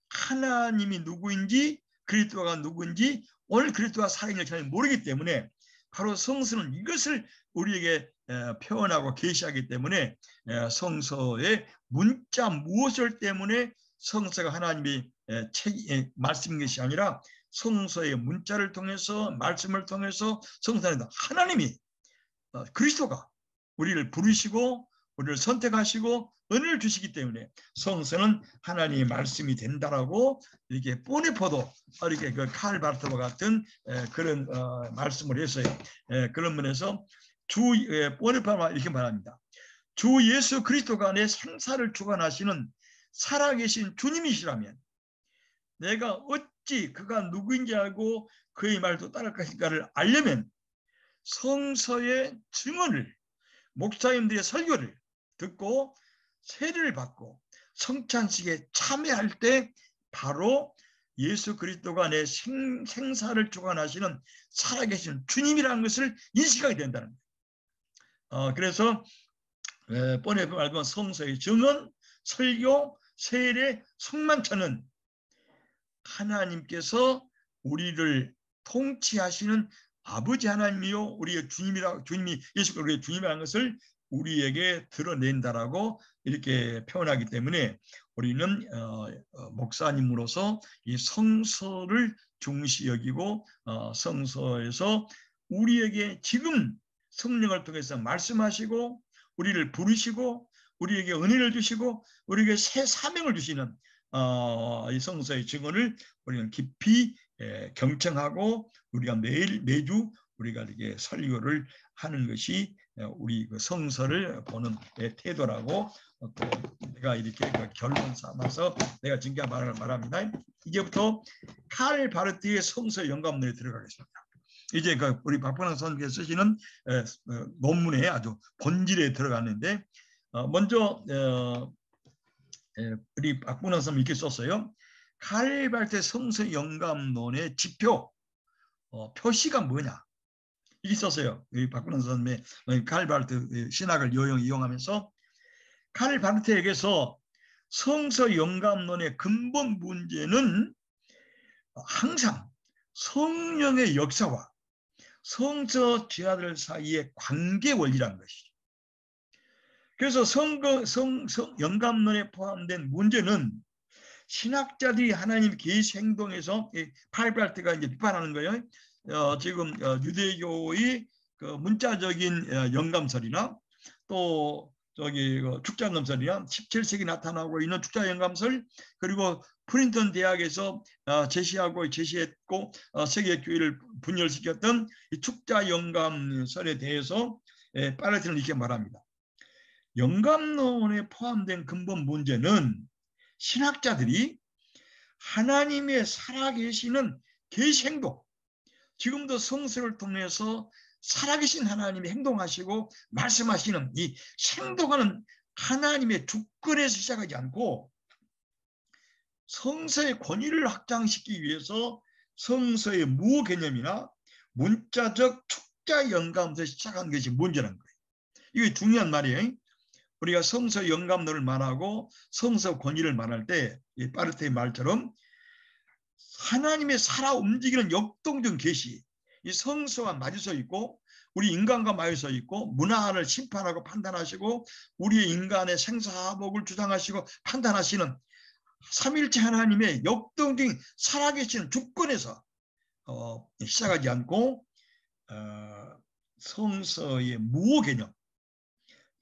하나님이 누구인지 그리스도가 누구인지 오늘 그리스도가 살아있는 잘 모르기 때문에 바로 성서는 이것을 우리에게 표현하고 계시하기 때문에 성서의 문자 무엇을 때문에 성서가 하나님이 말씀인 것이 아니라 성서의 문자를 통해서 말씀을 통해서 성서는 하나님이 그리스도가 우리를 부르시고 우리를 선택하시고 은혜를 주시기 때문에 성서는 하나님의 말씀이 된다라고 이렇게 보네포도 이렇게 그 칼 바르트와 같은 그런 말씀을 했어요. 그런 면에서 보네파가 이렇게 말합니다. 주 예수 그리스도가 내 생사를 주관하시는 살아계신 주님이시라면 내가 어찌 그가 누구인지 알고 그의 말도 따를 것인가를 알려면 성서의 증언을 목사님들의 설교를 듣고 세례를 받고 성찬식에 참여할 때 바로 예수 그리스도가 내 생사를 주관하시는 살아계신 주님이라는 것을 인식하게 된다는 거예요. 그래서 번에 말하면 성서의 증언, 설교, 세례, 성만찬은 하나님께서 우리를 통치하시는 아버지 하나님이요 우리의 주님이 예수 그리스도의 주님이라는 것을 우리에게 드러낸다라고 이렇게 표현하기 때문에 우리는 목사님으로서 이 성서를 중시 여기고 성서에서 우리에게 지금 성령을 통해서 말씀하시고 우리를 부르시고 우리에게 은혜를 주시고 우리에게 새 사명을 주시는 이 성서의 증언을 우리는 깊이 경청하고 우리가 매주 우리가 이렇게 설교를 하는 것이 우리 그 성서를 보는 태도라고 또 내가 이렇게 결론 삼아서 내가 지금까지 말합니다. 이제부터 칼 바르트의 성서 영감론에 들어가겠습니다. 이제 우리 박본환 선생님께서 쓰시는 논문에 아주 본질에 들어갔는데 먼저 우리 박본환 선생님이 이렇게 썼어요. 칼 바르트 성서 영감론의 지표 표시가 뭐냐 이게 썼어요. 박근혜 선생님의 칼 바르트 신학을 이용하면서 칼 바르트에게서 성서 영감론의 근본 문제는 항상 성령의 역사와 성서 지하들 사이의 관계 원리라는 것이죠. 그래서 영감론에 포함된 문제는 신학자들이 하나님 계시 행동에서 칼 바르트가 이제 비판하는 거예요. 지금 유대교의 그 문자적인 영감설이나 또 축자영감설이나 17세기 나타나고 있는 축자영감설 그리고 프린턴 대학에서 제시했고 세계교회를 분열시켰던 이 축자영감설에 대해서 바르트는 이렇게 말합니다. 영감론에 포함된 근본 문제는 신학자들이 하나님의 살아계시는 계시 행동 지금도 성서를 통해서 살아계신 하나님이 행동하시고 말씀하시는 이 행동하는 하나님의 주권에서 시작하지 않고 성서의 권위를 확장시키기 위해서 성서의 무개념이나 문자적 축자 영감에서 시작한 것이 문제라는 거예요. 이게 중요한 말이에요. 우리가 성서 영감론을 말하고 성서 권위를 말할 때 이 파르테의 말처럼 하나님의 살아 움직이는 역동적 계시, 이 성서와 마주서 있고 우리 인간과 마주서 있고 문화를 심판하고 판단하시고 우리의 인간의 생사화복을 주장하시고 판단하시는 삼일체 하나님의 역동적인 살아계시는 주권에서 시작하지 않고 성서의 무호 개념,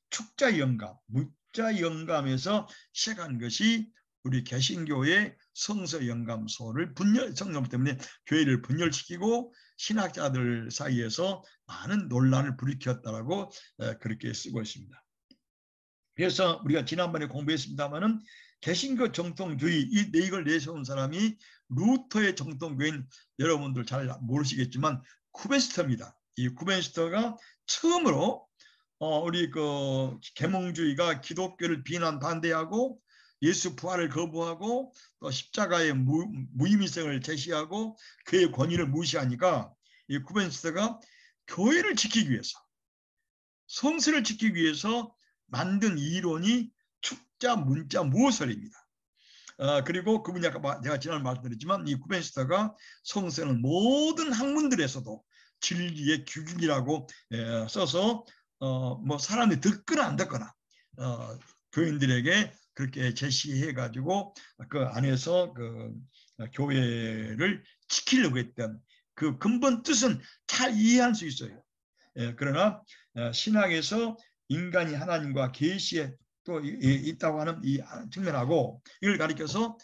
축자 영감, 묵자 영감에서 시작한 것이 우리 개신교의 성서 영감소를 성경 때문에 교회를 분열시키고 신학자들 사이에서 많은 논란을 불이켰다라고 그렇게 쓰고 있습니다. 그래서 우리가 지난번에 공부했습니다마는 개신교 정통주의 이 이걸 내세운 사람이 루터의 정통교인 여러분들 잘 모르시겠지만 쿠벤스터입니다. 이 쿠벤스터가 처음으로 우리 그 계몽주의가 기독교를 비난 반대하고 예수 부활을 거부하고 또 십자가의 무의미성을 제시하고 그의 권위를 무시하니까 이 쿠벤스터가 교회를 지키기 위해서 성서를 지키기 위해서 만든 이론이 축자 문자 무호설입니다. 그리고 그분이 아까 제가 지난번에 말씀드렸지만 이 쿠벤스터가 성서는 모든 학문들에서도 진리의 규균이라고 써서 뭐 사람이 듣거나 안 듣거나 교인들에게 그렇게 제시해 가지고 그 안에서 그 교회를 지키려고 했던 그 근본 뜻은 잘 이해할 수 있어요. 그러나 신학에서 인간이 하나님과 계시에 또 있다고 하는 이 측면하고 이걸 가리켜서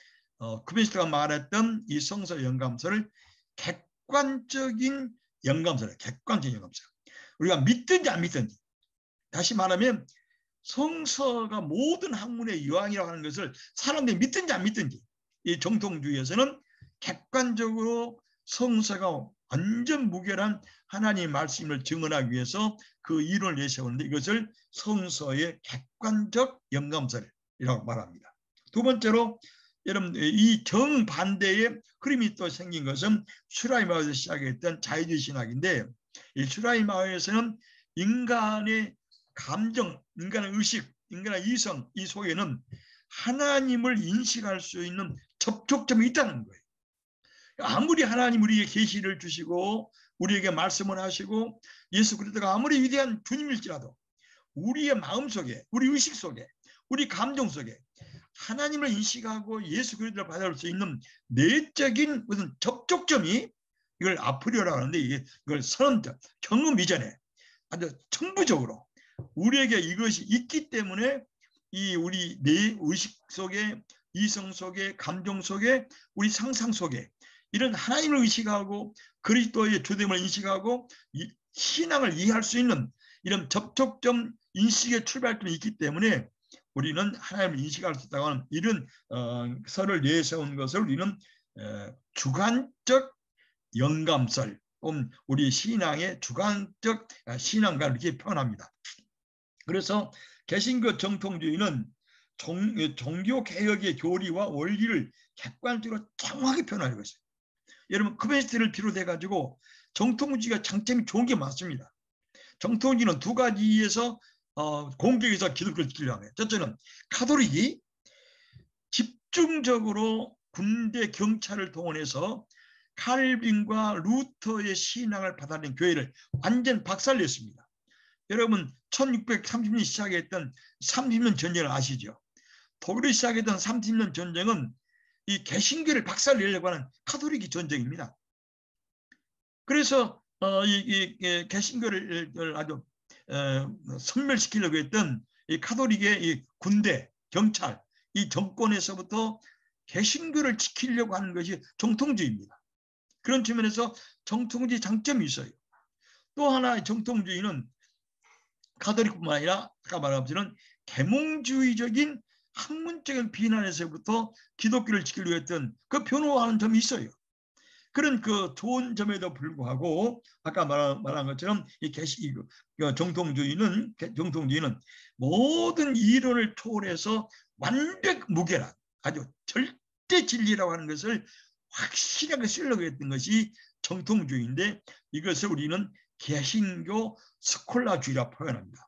쿠벤스터가 말했던 이 성서 영감서를 객관적인 영감서래. 객관적인 영감서. 우리가 믿든지 안 믿든지. 다시 말하면 성서가 모든 학문의 여왕이라고 하는 것을 사람들이 믿든지 안 믿든지 이 정통주의에서는 객관적으로 성서가 완전 무결한 하나님의 말씀을 증언하기 위해서 그 이론을 내세우는데 이것을 성서의 객관적 영감설이라고 말합니다. 두 번째로 여러분 이 정반대의 흐름이 또 생긴 것은 슈라이마에서 시작했던 자유주의 신학인데 이 슈라이마에서는 인간의 감정, 인간의 의식, 인간의 이성 이 속에는 하나님을 인식할 수 있는 접촉점이 있다는 거예요. 아무리 하나님 우리에게 계시를 주시고 우리에게 말씀을 하시고 예수 그리스도가 아무리 위대한 주님일지라도 우리의 마음속에 우리 의식 속에 우리 감정 속에 하나님을 인식하고 예수 그리스도를 받아볼 수 있는 내적인 무슨 접촉점이 이걸 아프리오라고 하는데 이걸 선언적 경험 이전에 아주 천부적으로 우리에게 이것이 있기 때문에 이 우리 내 의식 속에 이성 속에 감정 속에 우리 상상 속에 이런 하나님을 의식하고 그리스도의 주됨을 인식하고 신앙을 이해할 수 있는 이런 접촉점 인식의 출발점이 있기 때문에 우리는 하나님을 인식할 수 있다고 하는 이런 설을 내세운 것을 우리는 주관적 영감설, 우리 신앙의 주관적 신앙과 이렇게 표현합니다. 그래서 개신교 정통주의는 종교개혁의 교리와 원리를 객관적으로 정확히 표현하고 있어요. 여러분 쿠벤스터를 비롯해가지고 정통주의가 장점이 좋은 게 많습니다. 정통주의는 두 가지에서 공격에서 기독교를 지키려고 해요. 첫째는 카톨릭이 집중적으로 군대 경찰을 동원해서 칼빈과 루터의 신앙을 받아들인 교회를 완전 박살냈습니다. 여러분 1630년 시작했던 30년 전쟁을 아시죠? 독일이 시작했던 30년 전쟁은 이 개신교를 박살내려고 하는 카톨릭의 전쟁입니다. 그래서 이 개신교를 아주 섬멸시키려고 했던 이 카톨릭의 이 군대, 경찰, 이 정권에서부터 개신교를 지키려고 하는 것이 정통주의입니다. 그런 측면에서 정통주의 장점이 있어요. 또 하나 정통주의는 카톨릭뿐만 아니라 아까 말한 것처럼 계몽주의적인 학문적인 비난에서부터 기독교를 지키려고 했던 그 변호하는 점이 있어요. 그런 그 좋은 점에도 불구하고 아까 말한 것처럼 이 정통주의는 모든 이론을 초월해서 완벽 무결한 아주 절대 진리라고 하는 것을 확실하게 쓰려고 했던 것이 정통주의인데 이것을 우리는 개신교 스콜라주의라 표현합니다.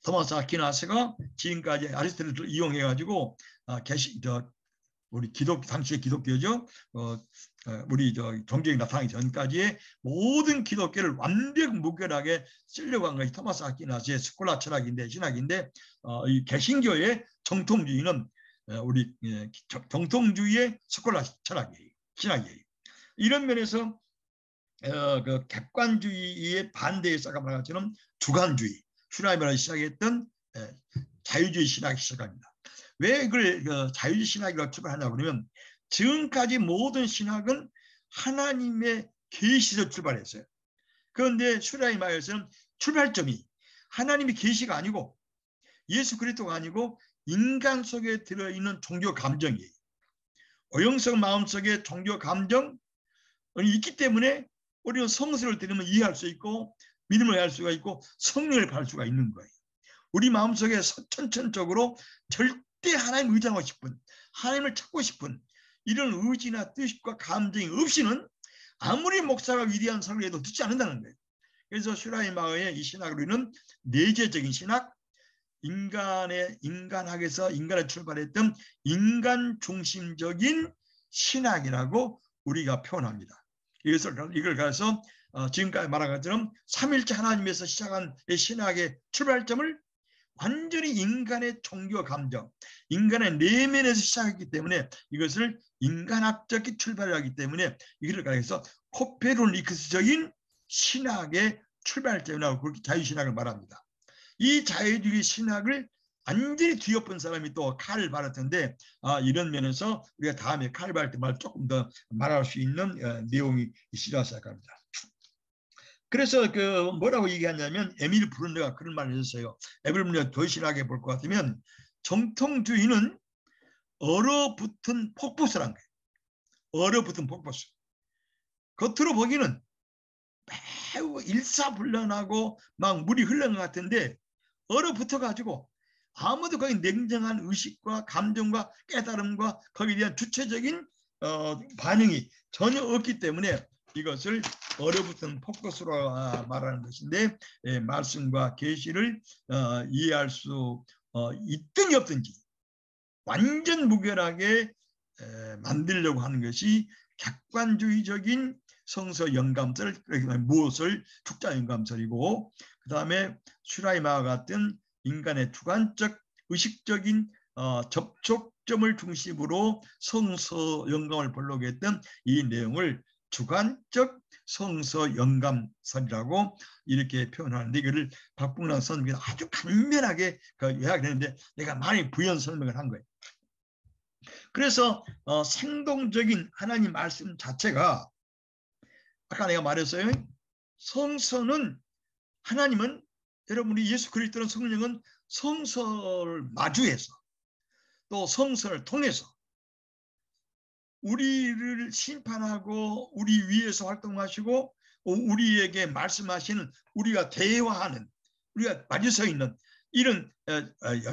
토마스 아퀴나스가 지금까지 아리스토텔을 이용해가지고 우리 당시의 기독교죠. 우리 종교가 나타나기 전까지의 모든 기독교를 완벽 무결하게 쓰려고 한 것이 토마스 아퀴나스의 스콜라 철학인데, 신학인데, 이 개신교의 정통주의는 우리 정통주의의 스콜라 철학이에요, 신학이에요. 이런 면에서 그 객관주의의 반대에서 아까 말한 것처럼 주관주의, 슈라이머가 시작했던 자유주의 신학이 시작합니다. 왜 그걸 자유주의 신학이라고 출발하냐 그러면, 지금까지 모든 신학은 하나님의 계시에서 출발했어요. 그런데 슈라이머에서는 출발점이 하나님의 계시가 아니고 예수 그리스도가 아니고 인간 속에 들어있는 종교 감정이에요. 오형석 마음속에 종교 감정이 있기 때문에 우리는 성서를 들으면 이해할 수 있고 믿음을 할 수가 있고 성령을 받을 수가 있는 거예요. 우리 마음속에 천천적으로 절대 하나님 의지하고 싶은, 하나님을 찾고 싶은 이런 의지나 뜻과 감정이 없이는 아무리 목사가 위대한 설교를 해도 듣지 않는다는 거예요. 그래서 슈라이머의 이 신학을 우리는 내재적인 신학, 인간학에서 인간을 출발했던 인간 중심적인 신학이라고 우리가 표현합니다. 이걸 가서 지금까지 말한 것처럼 삼일체 하나님에서 시작한 신학의 출발점을 완전히 인간의 종교 감정, 인간의 내면에서 시작했기 때문에 이것을 인간학적 출발하기 때문에 이걸 가서 코페르니쿠스적인 신학의 출발점이라고 그렇게 자유신학을 말합니다. 이 자유주의 신학을 완전히 뒤엎은 사람이 또 칼 바르트인데, 이런 면에서 우리가 다음에 칼 바르트 말 조금 더 말할 수 있는 내용이 있으리라 생각합니다. 그래서 그 뭐라고 얘기하냐면, 에밀 브룬너가 그런 말을 했어요. 에밀 브룬너 더 신하게 볼 것 같으면 정통주의는 얼어붙은 폭포수란 거예요. 얼어붙은 폭포수. 겉으로 보기는 매우 일사불란하고 막 물이 흐르는 것 같은데 얼어붙어가지고 아무도 거기 냉정한 의식과 감정과 깨달음과 거기에 대한 주체적인 반응이 전혀 없기 때문에 이것을 얼어붙은 폭포수로 말하는 것인데, 말씀과 계시를 이해할 수 있든지 없든지 완전 무결하게 만들려고 하는 것이 객관주의적인 성서 영감설, 무엇을 축자 영감설이고, 그 다음에 슈라이머와 같은 인간의 주관적 의식적인 접촉점을 중심으로 성서 영감을 보려고 했던 이 내용을 주관적 성서 영감설이라고 이렇게 표현하는데, 이거를 박북랑 선생님이 아주 간면하게 요약을 했는데 내가 많이 부연 설명을 한 거예요. 그래서 생동적인 하나님 말씀 자체가, 아까 내가 말했어요. 성서는, 하나님은, 여러분이 예수 그리스도는 성령은 성서를 마주해서 또 성서를 통해서 우리를 심판하고 우리 위에서 활동하시고 우리에게 말씀하시는, 우리가 대화하는, 우리가 마주서 있는 이런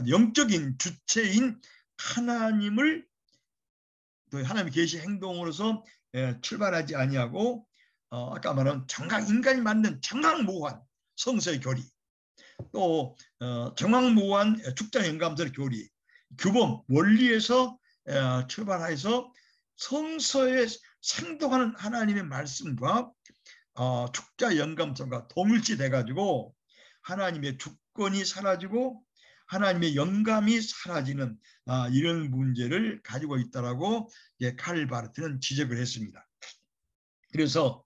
영적인 주체인 하나님을, 또 하나님의 계시 행동으로서 출발하지 아니하고 아까 말한 인간이 만든 정황무한 성서의 교리, 또 정황무한 축자 영감설의 교리, 규범, 원리에서 출발해서 성서에 생동하는 하나님의 말씀과 축자 영감설과 동일시돼 가지고 하나님의 주권이 사라지고 하나님의 영감이 사라지는 이런 문제를 가지고 있다라고 칼 바르트는 지적을 했습니다. 그래서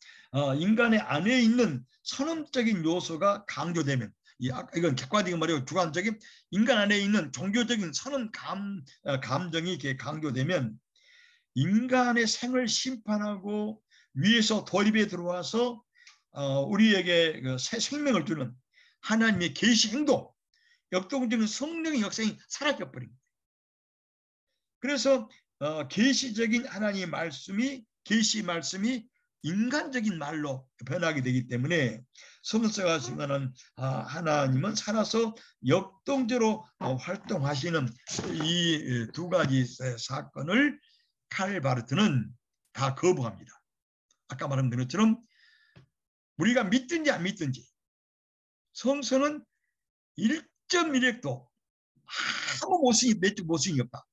인간의 안에 있는 선언적인 요소가 강조되면, 이건 객관적인 말이고 주관적인 인간 안에 있는 종교적인 선언 감정이 강조되면 인간의 생을 심판하고 위에서 도입에 들어와서 우리에게 새 생명을 주는 하나님의 계시 행동, 역동적인 성령의 역사가 사라져버린 거예요. 그래서 계시적인 하나님의 말씀이, 계시 말씀이 인간적인 말로 변하게 되기 때문에 성서가 쓰면은 하나님은 살아서 역동적으로 활동하시는 이 두 가지 사건을 칼 바르트는 다 거부합니다. 아까 말한 것처럼 우리가 믿든지 안 믿든지 성서는 1.1획도 아무 모순이 없다.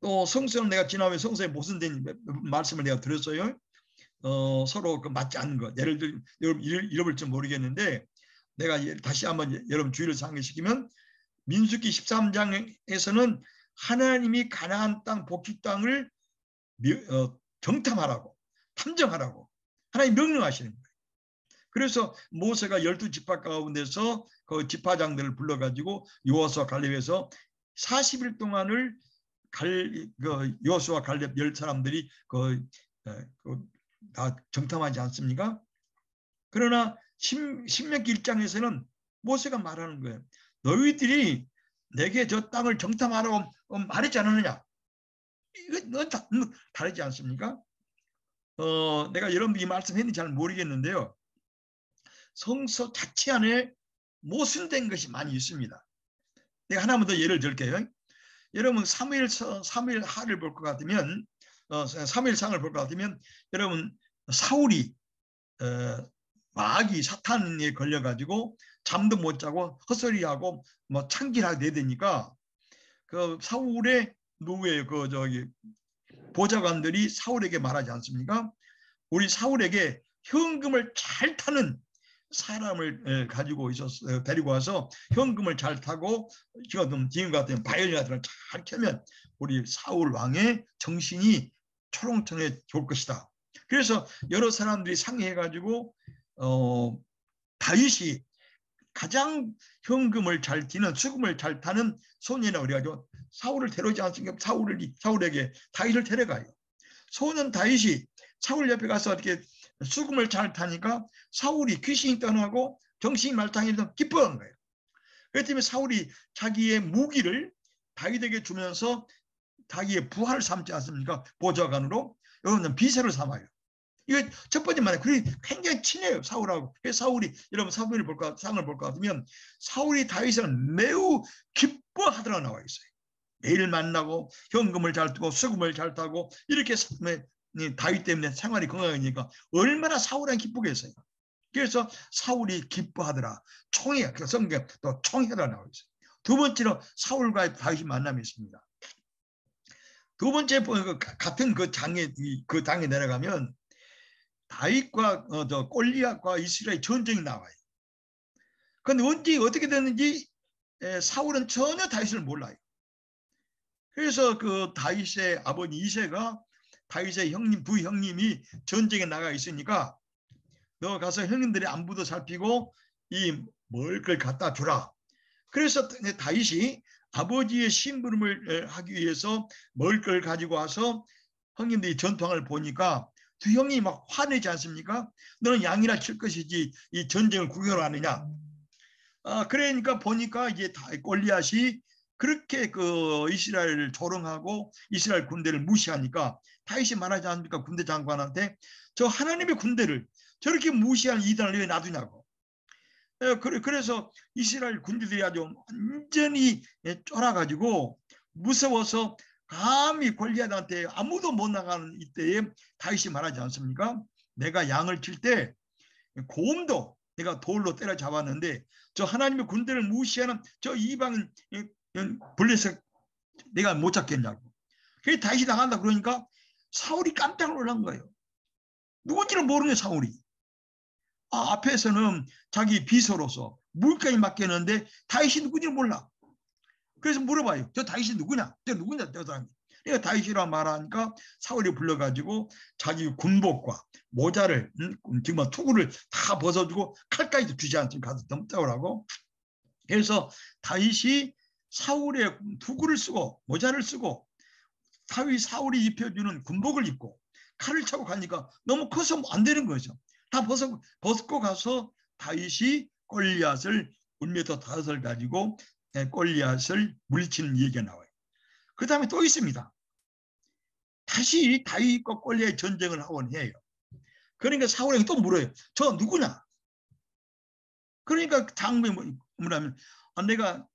또 성서는 내가 지난번에 성서에 모순된 말씀을 내가 들었어요. 서로 맞지 않는 것. 예를 들어 여러분 잃어버릴지 모르겠는데 내가 다시 한번 여러분 주의를 상기시키면 민수기 13장에서는 하나님이 가나안 땅 복지 땅을 정탐하라고 탐정하라고 하나님 명령하시는 거예요. 그래서 모세가 12지파 가운데서 그 지파장들을 불러가지고 여호수아 갈렙에서 40일 동안을 여호수아 갈렙 10사람들이 다 정탐하지 않습니까? 그러나 신명기 1장에서는 모세가 말하는 거예요. 너희들이 내게 저 땅을 정탐하라고 말했지 않았느냐? 이거 다르지 않습니까? 내가 여러분들이 말씀했는지 잘 모르겠는데요. 성서 자체 안에 모순된 것이 많이 있습니다. 내가 하나만 더 예를 들게요. 여러분 사무엘하를 볼 것 같으면 사무엘상을 볼 것 같으면 여러분 사울이 마귀 사탄에 걸려가지고 잠도 못 자고 헛소리하고 뭐 창질하게 되니까 그 사울의 누구예요? 보좌관들이 사울에게 말하지 않습니까? 우리 사울에게 현금을 잘 타는 사람을 가지고 있었어요. 데리고 와서 현금을 잘 타고 지금 같은 바이올린 같은 걸 잘 켜면 우리 사울 왕의 정신이 초롱초롱해질 것이다. 그래서 여러 사람들이 상의해가지고 다윗이 가장 현금을 잘 튀는 수금을 잘 타는 소년이라고 그래가지고 사울을 데려오지 않습니까? 사울에게 다윗을 데려가요. 소년 다윗이 사울 옆에 가서 이렇게 수금을 잘 타니까 사울이 귀신이 떠나고 정신이 말짱해서 기뻐한 거예요. 그렇기 때문에 사울이 자기의 무기를 다윗에게 주면서 자기의 부하를 삼지 않습니까? 보좌관으로. 여러분은 비서를 삼아요. 이거 첫 번째 말이에요. 그게 굉장히 친해요, 사울하고. 그래서 사울이, 여러분 사무엘을 상을 볼 것 같으면 사울이 다윗을 매우 기뻐하더라 나와 있어요. 매일 만나고 현금을 잘 두고 수금을 잘 타고 이렇게 다윗 때문에 생활이 건강하니까 얼마나 사울은 기쁘겠어요. 그래서 사울이 기뻐하더라. 총회, 그 성경 또 총회가 나와 있어요. 두 번째로 사울과 다윗이 만남이 있습니다. 두 번째 같은 그 당에 내려가면 다윗과 골리앗과 이스라엘 전쟁이 나와요. 그런데 언제 어떻게 됐는지 사울은 전혀 다윗을 몰라요. 그래서 그 다윗의 아버지 이새가 다윗의 부형님이 전쟁에 나가 있으니까 너 가서 형님들의 안부도 살피고 이 먹을 걸 갖다 주라. 그래서 다윗이 아버지의 심부름을 하기 위해서 먹을 걸 가지고 와서 형님들이 전투를 보니까 두 형이 막 화내지 않습니까? 너는 양이나 칠 것이지 이 전쟁을 구경을 하느냐? 그러니까 보니까 이제 골리앗이 그렇게 그 이스라엘을 조롱하고 이스라엘 군대를 무시하니까 다윗이 말하지 않습니까? 군대 장관한테 저 하나님의 군대를 저렇게 무시한 이단을 왜 놔두냐고. 그래서 이스라엘 군대들이 아주 완전히 쫄아가지고 무서워서 감히 골리앗한테 아무도 못 나가는 이때에 다윗이 말하지 않습니까? 내가 양을 칠 때 곰도 내가 돌로 때려잡았는데 저 하나님의 군대를 무시하는 저 이방인 블레셋 내가 못 잡겠냐고. 그래서 다윗이 나간다 그러니까 사울이 깜짝 놀란 거예요. 누군지는 모르는 사울이. 앞에서는 자기 비서로서 물까지 맡겼는데 다윗이 누군지는 몰라. 그래서 물어봐요. 저 다윗이 누구냐? 저 누구냐? 저 사람이. 그러니까 다윗이라 말하니까 사울이 불러가지고 자기 군복과 모자를 정말 투구를 다 벗어주고 칼까지도 주지 않습니까? 가서 넘자오라고. 그래서 다윗이 사울의 투구를 쓰고 모자를 쓰고 사울이 입혀주는 군복을 입고 칼을 차고 가니까 너무 커서 안 되는 거죠. 다 벗고 가서 다윗이 골리앗을 울면서 다섯을 가지고 골리앗을 물리치는 얘기가 나와요. 그 다음에 또 있습니다. 다시 다윗과 골리앗 전쟁을 하곤 해요. 그러니까 사울에게 또 물어요. 저 누구냐? 그러니까 장면이 뭐냐면 내가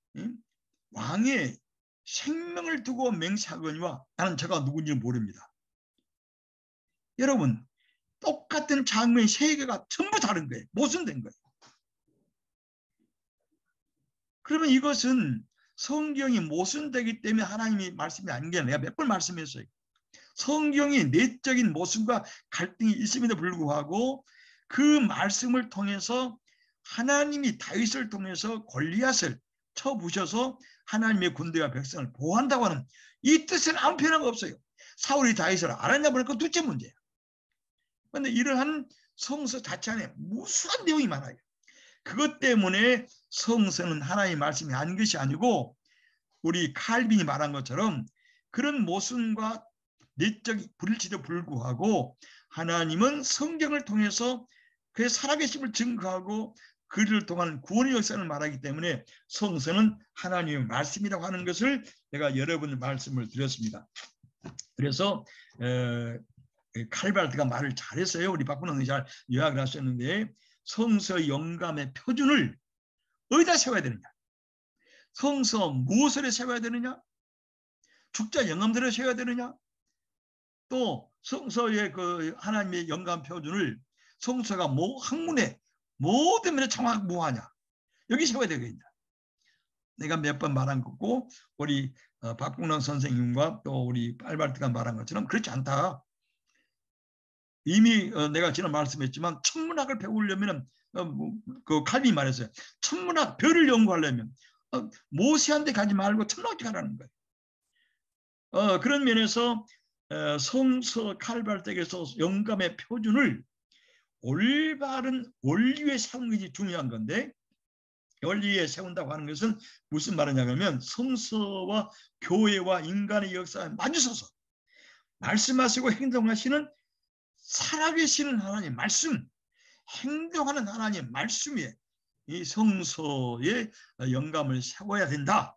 왕의 생명을 두고 맹세하거니와 나는 저가 누군지 모릅니다. 여러분 똑같은 장면의 세계가 전부 다른 거예요. 모순된 거예요. 그러면 이것은 성경이 모순되기 때문에 하나님이 말씀이 아닌 게 내가 몇 번 말씀했어요. 성경이 내적인 모순과 갈등이 있음에도 불구하고 그 말씀을 통해서 하나님이 다윗을 통해서 골리앗을 쳐부셔서 하나님의 군대와 백성을 보호한다고 하는 이 뜻은 아무 변화가 없어요. 사울이 다윗을 알았냐 보니까 둘째 문제야. 그런데 이러한 성서 자체 안에 무수한 내용이 많아요. 그것 때문에 성서는 하나님의 말씀이 아닌 것이 아니고 우리 칼빈이 말한 것처럼 그런 모순과 내적 불일치도 불구하고 하나님은 성경을 통해서 그의 살아계심을 증거하고 그를 통한 구원의 역사를 말하기 때문에 성서는 하나님의 말씀이라고 하는 것을 내가 여러 번 말씀을 드렸습니다. 그래서 칼바르트가 말을 잘했어요. 우리 박근홍이 잘 요약을 하셨는데 성서 영감의 표준을 어디다 세워야 되느냐? 성서 무엇을 세워야 되느냐? 축자 영감대로 세워야 되느냐? 또 성서의 그 하나님의 영감 표준을 성서가 학문의 모든 면에 정확히 뭐하냐? 여기 세워야 되겠냐? 내가 몇 번 말한 거고 우리 박국랑 선생님과 또 우리 칼바르트가 말한 것처럼 그렇지 않다. 이미 내가 지난 말씀했지만 천문학을 배우려면 그 칼빈이 말했어요. 천문학 별을 연구하려면 모세한테 가지 말고 천문학에 가라는 거예요. 그런 면에서 성서 칼바르트에게서 영감의 표준을 올바른 원리에 세우는 것이 중요한 건데 원리에 세운다고 하는 것은 무슨 말이냐면 성서와 교회와 인간의 역사에 마주서서 말씀하시고 행동하시는 살아계시는 하나님 말씀, 행동하는 하나님 말씀에 이 성서의 영감을 세워야 된다.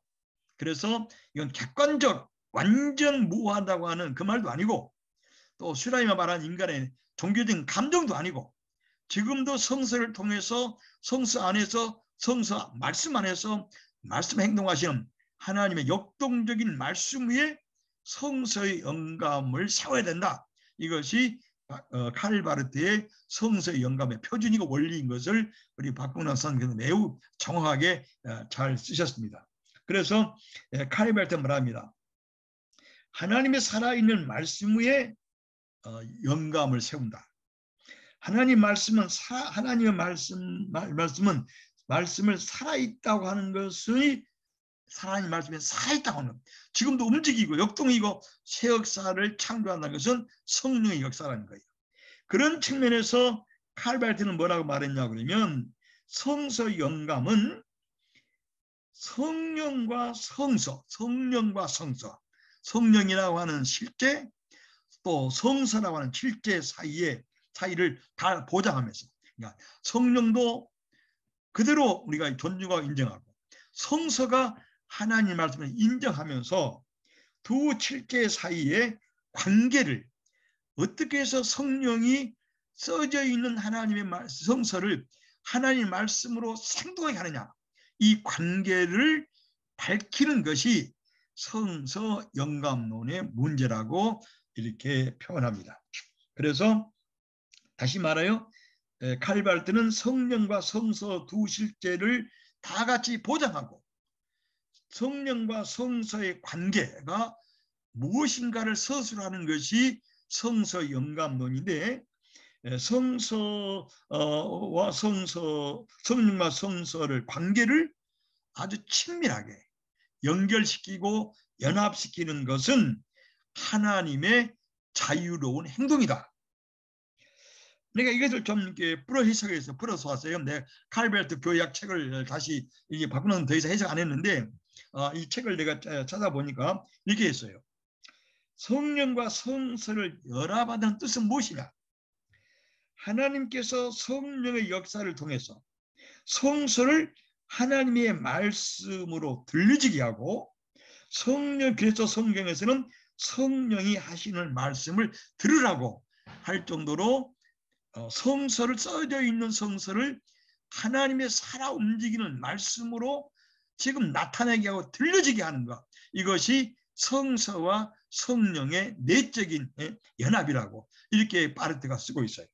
그래서 이건 객관적, 완전 무한다고 하는 그 말도 아니고 또 슈라이가 말한 인간의 종교적인 감정도 아니고 지금도 성서를 통해서 성서 안에서 성서 말씀 안에서 말씀 행동하시는 하나님의 역동적인 말씀 위에 성서의 영감을 세워야 된다. 이것이 칼바르트의 성서의 영감의 표준이고 원리인 것을 우리 박근홍 선생님께서 매우 정확하게 잘 쓰셨습니다. 그래서 칼바르트는 말합니다. 하나님의 살아있는 말씀 위에 영감을 세운다. 하나님의 말씀을 살아있다고 하는 것이 하나님 말씀에 살아있다고 하는 것. 지금도 움직이고 역동이고 새 역사를 창조한다는 것은 성령의 역사라는 거예요. 그런 측면에서 칼바르트는 뭐라고 말했냐 그러면 성서 영감은 성령과 성서, 성령이라고 하는 실제 또 성서라고 하는 실제 사이를 다 보장하면서 그러니까 성령도 그대로 우리가 존중하고 인정하고 성서가 하나님 말씀을 인정하면서 두 실제 사이의 관계를 어떻게 해서 성령이 써져 있는 하나님의 성서를 하나님의 말씀으로 생동하게 하느냐 이 관계를 밝히는 것이 성서 영감론의 문제라고 이렇게 표현합니다. 그래서 다시 말해요. 칼바르트는 성령과 성서 두 실제를 다 같이 보장하고 성령과 성서의 관계가 무엇인가를 서술하는 것이 성서 영감론인데 성령과 성서를 관계를 아주 친밀하게 연결시키고 연합시키는 것은 하나님의 자유로운 행동이다. 내가 이것을 좀 이렇게 풀어서 왔어요. 내가 칼바르트 교약 책을 다시 이게 바꾸는 더 이상 해석 안 했는데 이 책을 내가 찾아보니까 이렇게 했어요. 성령과 성서를 연합하는 뜻은 무엇이냐? 하나님께서 성령의 역사를 통해서 성서를 하나님의 말씀으로 들리지게 하고 그래서 성경에서는 성령이 하시는 말씀을 들으라고 할 정도로 성서를 써져 있는 성서를 하나님의 살아 움직이는 말씀으로 지금 나타나게 하고 들려지게 하는 것 이것이 성서와 성령의 내적인 연합이라고 이렇게 바르트가 쓰고 있어요.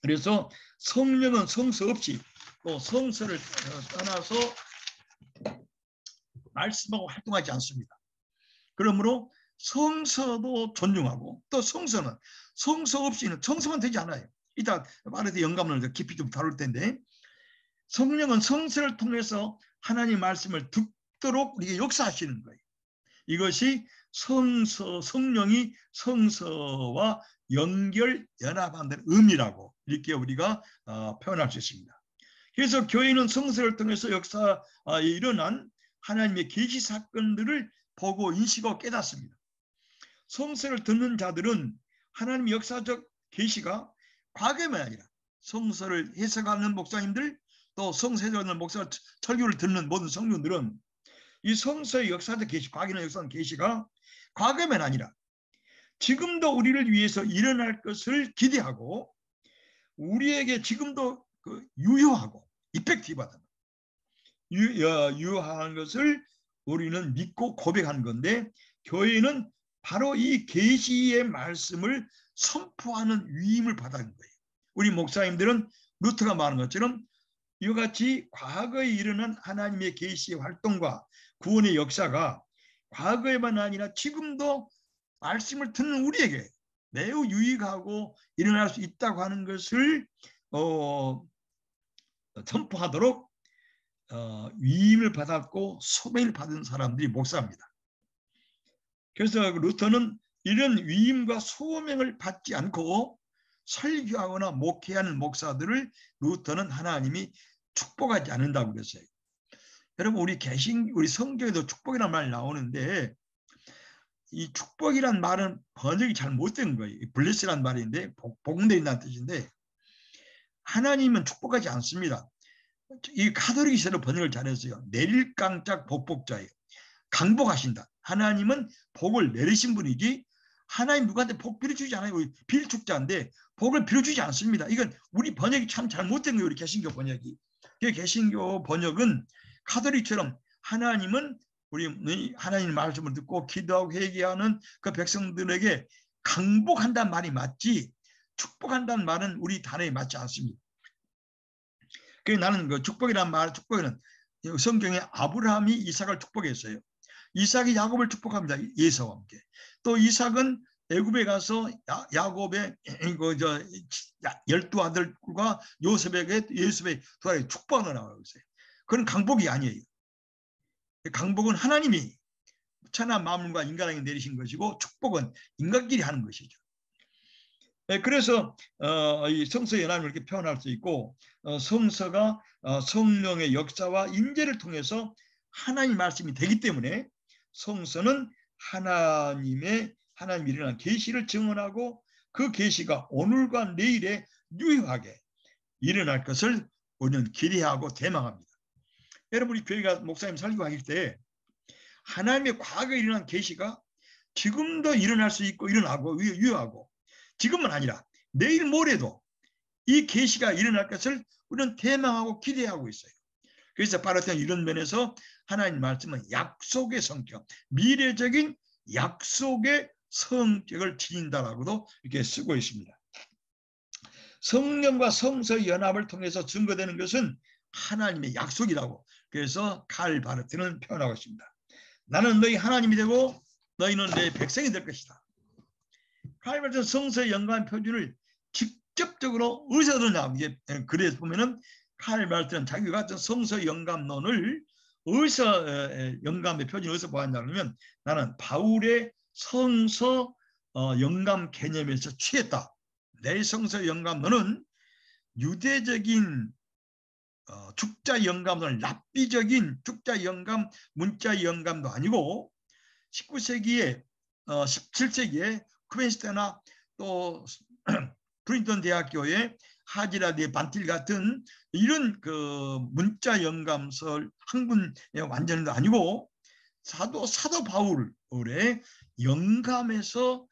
그래서 성령은 성서 없이 또 성서를 떠나서 말씀하고 활동하지 않습니다. 그러므로 성서도 존중하고 또 성서는 성서 없이는 성서만 되지 않아요. 이따 바르트 영감론을 깊이 좀 다룰 텐데 성령은 성서를 통해서 하나님 말씀을 듣도록 우리에게 역사하시는 거예요. 이것이 성령이 성서와 연합하는 의미라고 이렇게 우리가 표현할 수 있습니다. 그래서 교회는 성서를 통해서 역사에 일어난 하나님의 계시 사건들을 보고 인식하고 깨닫습니다. 성서를 듣는 자들은 하나님의 역사적 계시가 과거만 아니라 성서를 해석하는 목사님들 또 성서 해석하는 목사 설교를 듣는 모든 성도들은 이 성서의 역사적 계시, 과거의 역사적 계시가 과거만 아니라 지금도 우리를 위해서 일어날 것을 기대하고 우리에게 지금도 유효하고 이펙티브하다. 유효한 것을 우리는 믿고 고백하는 건데 교회는 바로 이 계시의 말씀을 선포하는 위임을 받은 거예요. 우리 목사님들은 루터가 말한 것처럼 이와 같이 과거에 일어난 하나님의 계시의 활동과 구원의 역사가 과거에만 아니라 지금도 말씀을 듣는 우리에게 매우 유익하고 일어날 수 있다고 하는 것을 선포하도록 위임을 받았고 소명을 받은 사람들이 목사입니다. 그래서 루터는 이런 위임과 소명을 받지 않고 설교하거나 목회하는 목사들을 루터는 하나님이 축복하지 않는다고 그랬어요. 여러분 우리 성경에도 축복이라는 말 나오는데 이 축복이란 말은 번역이 잘 못된 거예요. 블레스란 말인데 복음된다는 뜻인데 하나님은 축복하지 않습니다. 이 카톨릭에서 번역을 잘했어요. 내릴 깡짝 복복자예요. 강복하신다. 하나님은 복을 내리신 분이지 하나님 누구한테 복 빌어주지 않아요. 빌축자인데 복을 빌어주지 않습니다. 이건 우리 번역이 참 잘못된 거예요. 우리 개신교 번역이. 개신교 번역은 카톨릭처럼 하나님은 우리 하나님 말씀을 듣고 기도하고 회개하는 그 백성들에게 강복한다는 말이 맞지 축복한다는 말은 우리 단어에 맞지 않습니다. 그래서 나는 그 축복이란 말, 축복에는 성경에 아브라함이 이삭을 축복했어요. 이삭이 야곱을 축복합니다. 예서와 함께. 또 이삭은 애굽에 가서 야곱의 12아들과 요셉의 두 아들이 축복을 나오고 있어요. 그건 강복이 아니에요. 강복은 하나님이 천한 만물과 인간에게 내리신 것이고 축복은 인간끼리 하는 것이죠. 그래서 이 성서의 연합을 이렇게 표현할 수 있고 성서가 성령의 역사와 인재를 통해서 하나님 말씀이 되기 때문에 성서는 하나님이 일어난 계시를 증언하고 그 계시가 오늘과 내일에 유효하게 일어날 것을 우리는 기대하고 대망합니다. 여러분 우리 교회가 목사님 설교하실 때 하나님의 과거에 일어난 계시가 지금도 일어날 수 있고 일어나고 유효하고 지금은 아니라 내일 모레도 이 계시가 일어날 것을 우리는 대망하고 기대하고 있어요. 그래서 바르트는 이런 면에서 하나님 말씀은 약속의 성격, 미래적인 약속의 성격을 지닌다라고도 이렇게 쓰고 있습니다. 성령과 성서 연합을 통해서 증거되는 것은 하나님의 약속이라고 그래서 칼 바르트는 표현하고 있습니다. 나는 너희 하나님이 되고 너희는 내 백성이 될 것이다. 칼 바르트는 성서의 연관 표준을 직접적으로 어디서 얻었냐 이게 그래서 보면은 칼 바르트는 자기가 같은 성서 영감론을 어디서 영감의 표준을 어디서 보았냐면 나는 바울의 성서 영감 개념에서 취했다. 내 성서 영감론은 유대적인 축자 영감론을 랍비적인 축자 영감 문자 영감도 아니고 19세기에 17세기에 쿠벤스테나 또 프린턴 대학교의 하지라드의 반틸 같은 이런 그 문자 영감설 학문의 완전도 아니고 사도 바울의 영감에서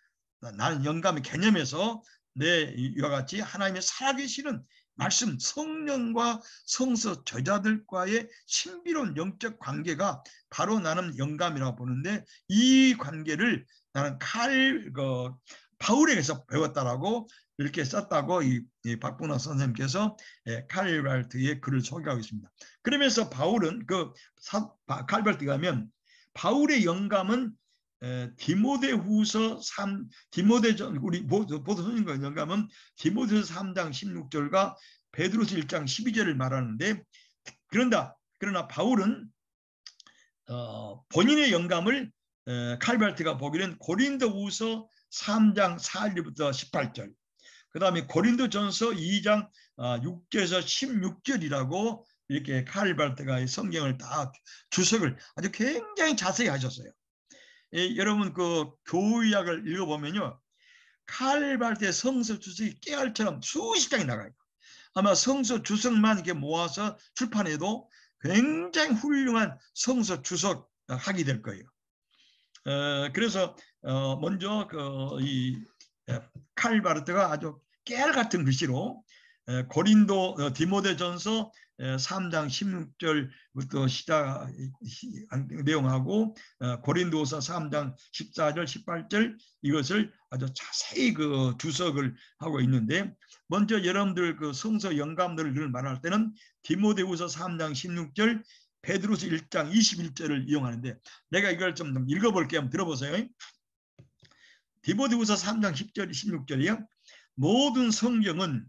나는 영감의 개념에서 이와 같이 하나님의 살아계시는 말씀 성령과 성서 저자들과의 신비로운 영적 관계가 바로 나는 영감이라고 보는데 이 관계를 나는 바울에게서 배웠다라고 이렇게 썼다고 이 박봉락 선생님께서 칼발트의 글을 소개하고 있습니다. 그러면서 바울은 칼발트가 하면 바울의 영감은 디모데후서 3 디모데전 우리 보도서님과 영감은 디모데후서 3장 16절과 베드로서 1장 12절을 말하는데 그러나 바울은 본인의 영감을 칼발트가 보기는 고린도후서 3장 4절부터 18절, 그 다음에 고린도전서 2장 6절에서 16절이라고 이렇게 칼발트가 성경을 다 주석을 아주 굉장히 자세히 하셨어요. 여러분 그 교의학을 읽어보면요, 칼발트의 성서 주석이 깨알처럼 수십 장이 나가요. 아마 성서 주석만 이렇게 모아서 출판해도 굉장히 훌륭한 성서 주석 하게 될 거예요. 그래서 먼저 이 칼발트가 아주 깨알 같은 글씨로 디모데전서 3장 16절부터 시작 내용하고 고린도서 3장 14절 18절 이것을 아주 자세히 그 주석을 하고 있는데, 먼저 여러분들 그 성서 영감들을 늘 말할 때는 디모데후서 3장 16절, 베드로서 1장 21절을 이용하는데, 내가 이걸 좀 읽어볼게요. 한번 들어보세요. 디모데후서 3장 10절 16절이요. 모든 성경은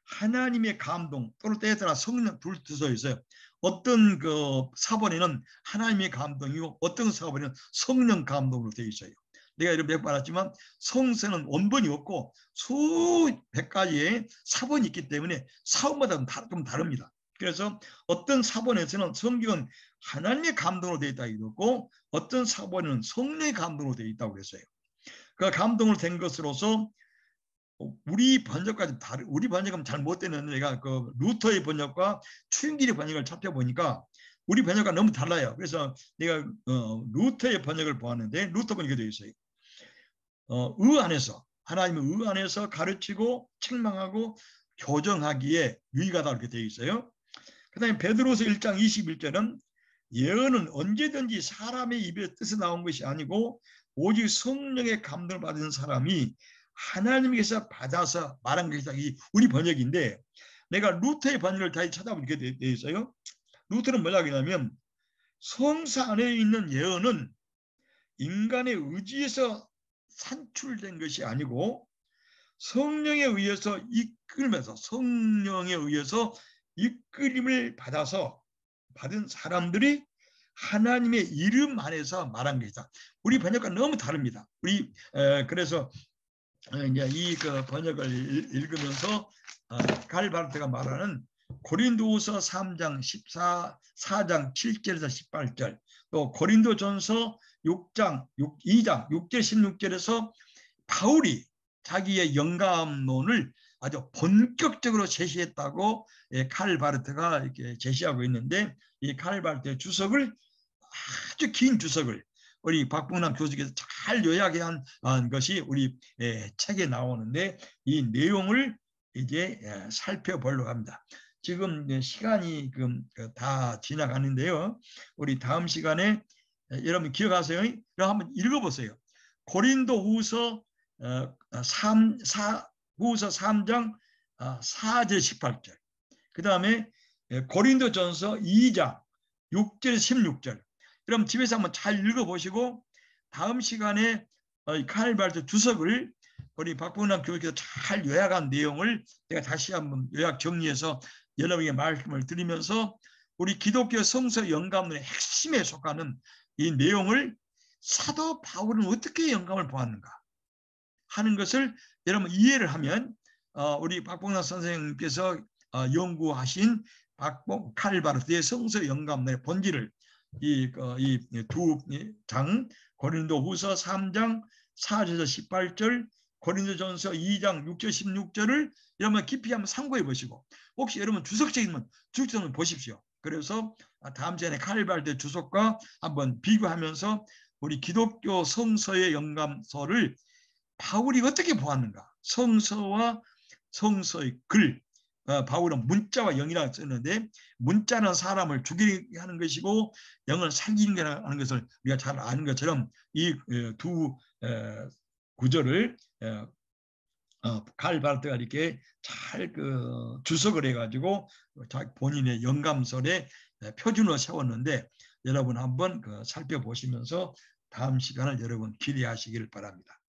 하나님의 감동 또는 때에 따라 성령 둘 써 있어요. 어떤 그 사본에는 하나님의 감동이고 어떤 사본에는 성령 감동으로 되어 있어요. 내가 이렇게 몇 번 말했지만 성서는 원본이 없고 수백 가지의 사본이 있기 때문에 사본마다 좀 다릅니다. 그래서 어떤 사본에서는 성경은 하나님의 감동으로 되어 있다고 했고, 어떤 사본에는 성령의 감동으로 되어 있다고 했어요. 그 감동으로 된 것으로서 우리 번역과 우리 번역은 잘 못되는데, 내가 그 루터의 번역과 추인길의 번역을 찾아보니까 우리 번역과 너무 달라요. 그래서 내가 루터의 번역을 보았는데, 루터 번역이 되어 있어요. 의 안에서, 하나님의 의 안에서 가르치고 책망하고 교정하기에 유익하다 이렇게 되어 있어요. 그 다음에 베드로서 1장 21절은 예언은 언제든지 사람의 입에 뜻이 나온 것이 아니고 오직 성령의 감동을 받은 사람이 하나님께서 받아서 말한 것이다. 이 우리 번역인데, 내가 루터의 번역을 다시 찾아보니까 되어 있어요. 루터는 뭐라고 하냐면, 성서 안에 있는 예언은 인간의 의지에서 산출된 것이 아니고 성령에 의해서 이끌림을 받은 사람들이 하나님의 이름 안에서 말한 것이다. 우리 번역과 너무 다릅니다. 그래서 이제 이 번역을 읽으면서 칼발트가 말하는 고린도후서 3장 4장 7절에서 18절, 또 고린도전서 2장 6절 16절에서 바울이 자기의 영감론을 아주 본격적으로 제시했다고 칼발트가 이렇게 제시하고 있는데, 이 칼발트의 주석을, 아주 긴 주석을 우리 박봉남 교수께서 잘 요약한 것이 우리 책에 나오는데, 이 내용을 이제 살펴보려고 합니다. 지금 시간이 다 지나가는데요. 우리 다음 시간에 여러분 기억하세요? 그럼 한번 읽어보세요. 고린도후서 3장 4절 18절, 그 다음에 고린도전서 2장 6절 16절. 그럼 집에서 한번 잘 읽어보시고 다음 시간에 칼발트 주석을 우리 박봉남 교수께서 잘 요약한 내용을 제가 다시 한번 요약 정리해서 여러분에게 말씀을 드리면서, 우리 기독교 성서 영감론의 핵심에 속하는 이 내용을 사도 바울은 어떻게 영감을 보았는가 하는 것을 여러분 이해를 하면, 우리 박봉남 선생님께서 연구하신 칼발트의 성서 영감론의 본질을 이 두 장, 고린도후서 3장 4절에서 18절, 고린도전서 2장 6절 16절을 여러분 깊이 한번 참고해 보시고, 혹시 여러분 주석책이면 주석을 보십시오. 그래서 다음 시간에 칼발트 주석과 한번 비교하면서 우리 기독교 성서의 영감서를 바울이 어떻게 보았는가, 성서와 성서의 글, 바울은 문자와 영이라고 썼는데, 문자는 사람을 죽이게 하는 것이고 영을 살리는 거라는 것을 우리가 잘 아는 것처럼 이 두 구절을 칼 바르트가 이렇게 잘 주석을 해가지고 본인의 영감설에 표준을 세웠는데 여러분 한번 살펴보시면서 다음 시간을 여러분 기대하시길 바랍니다.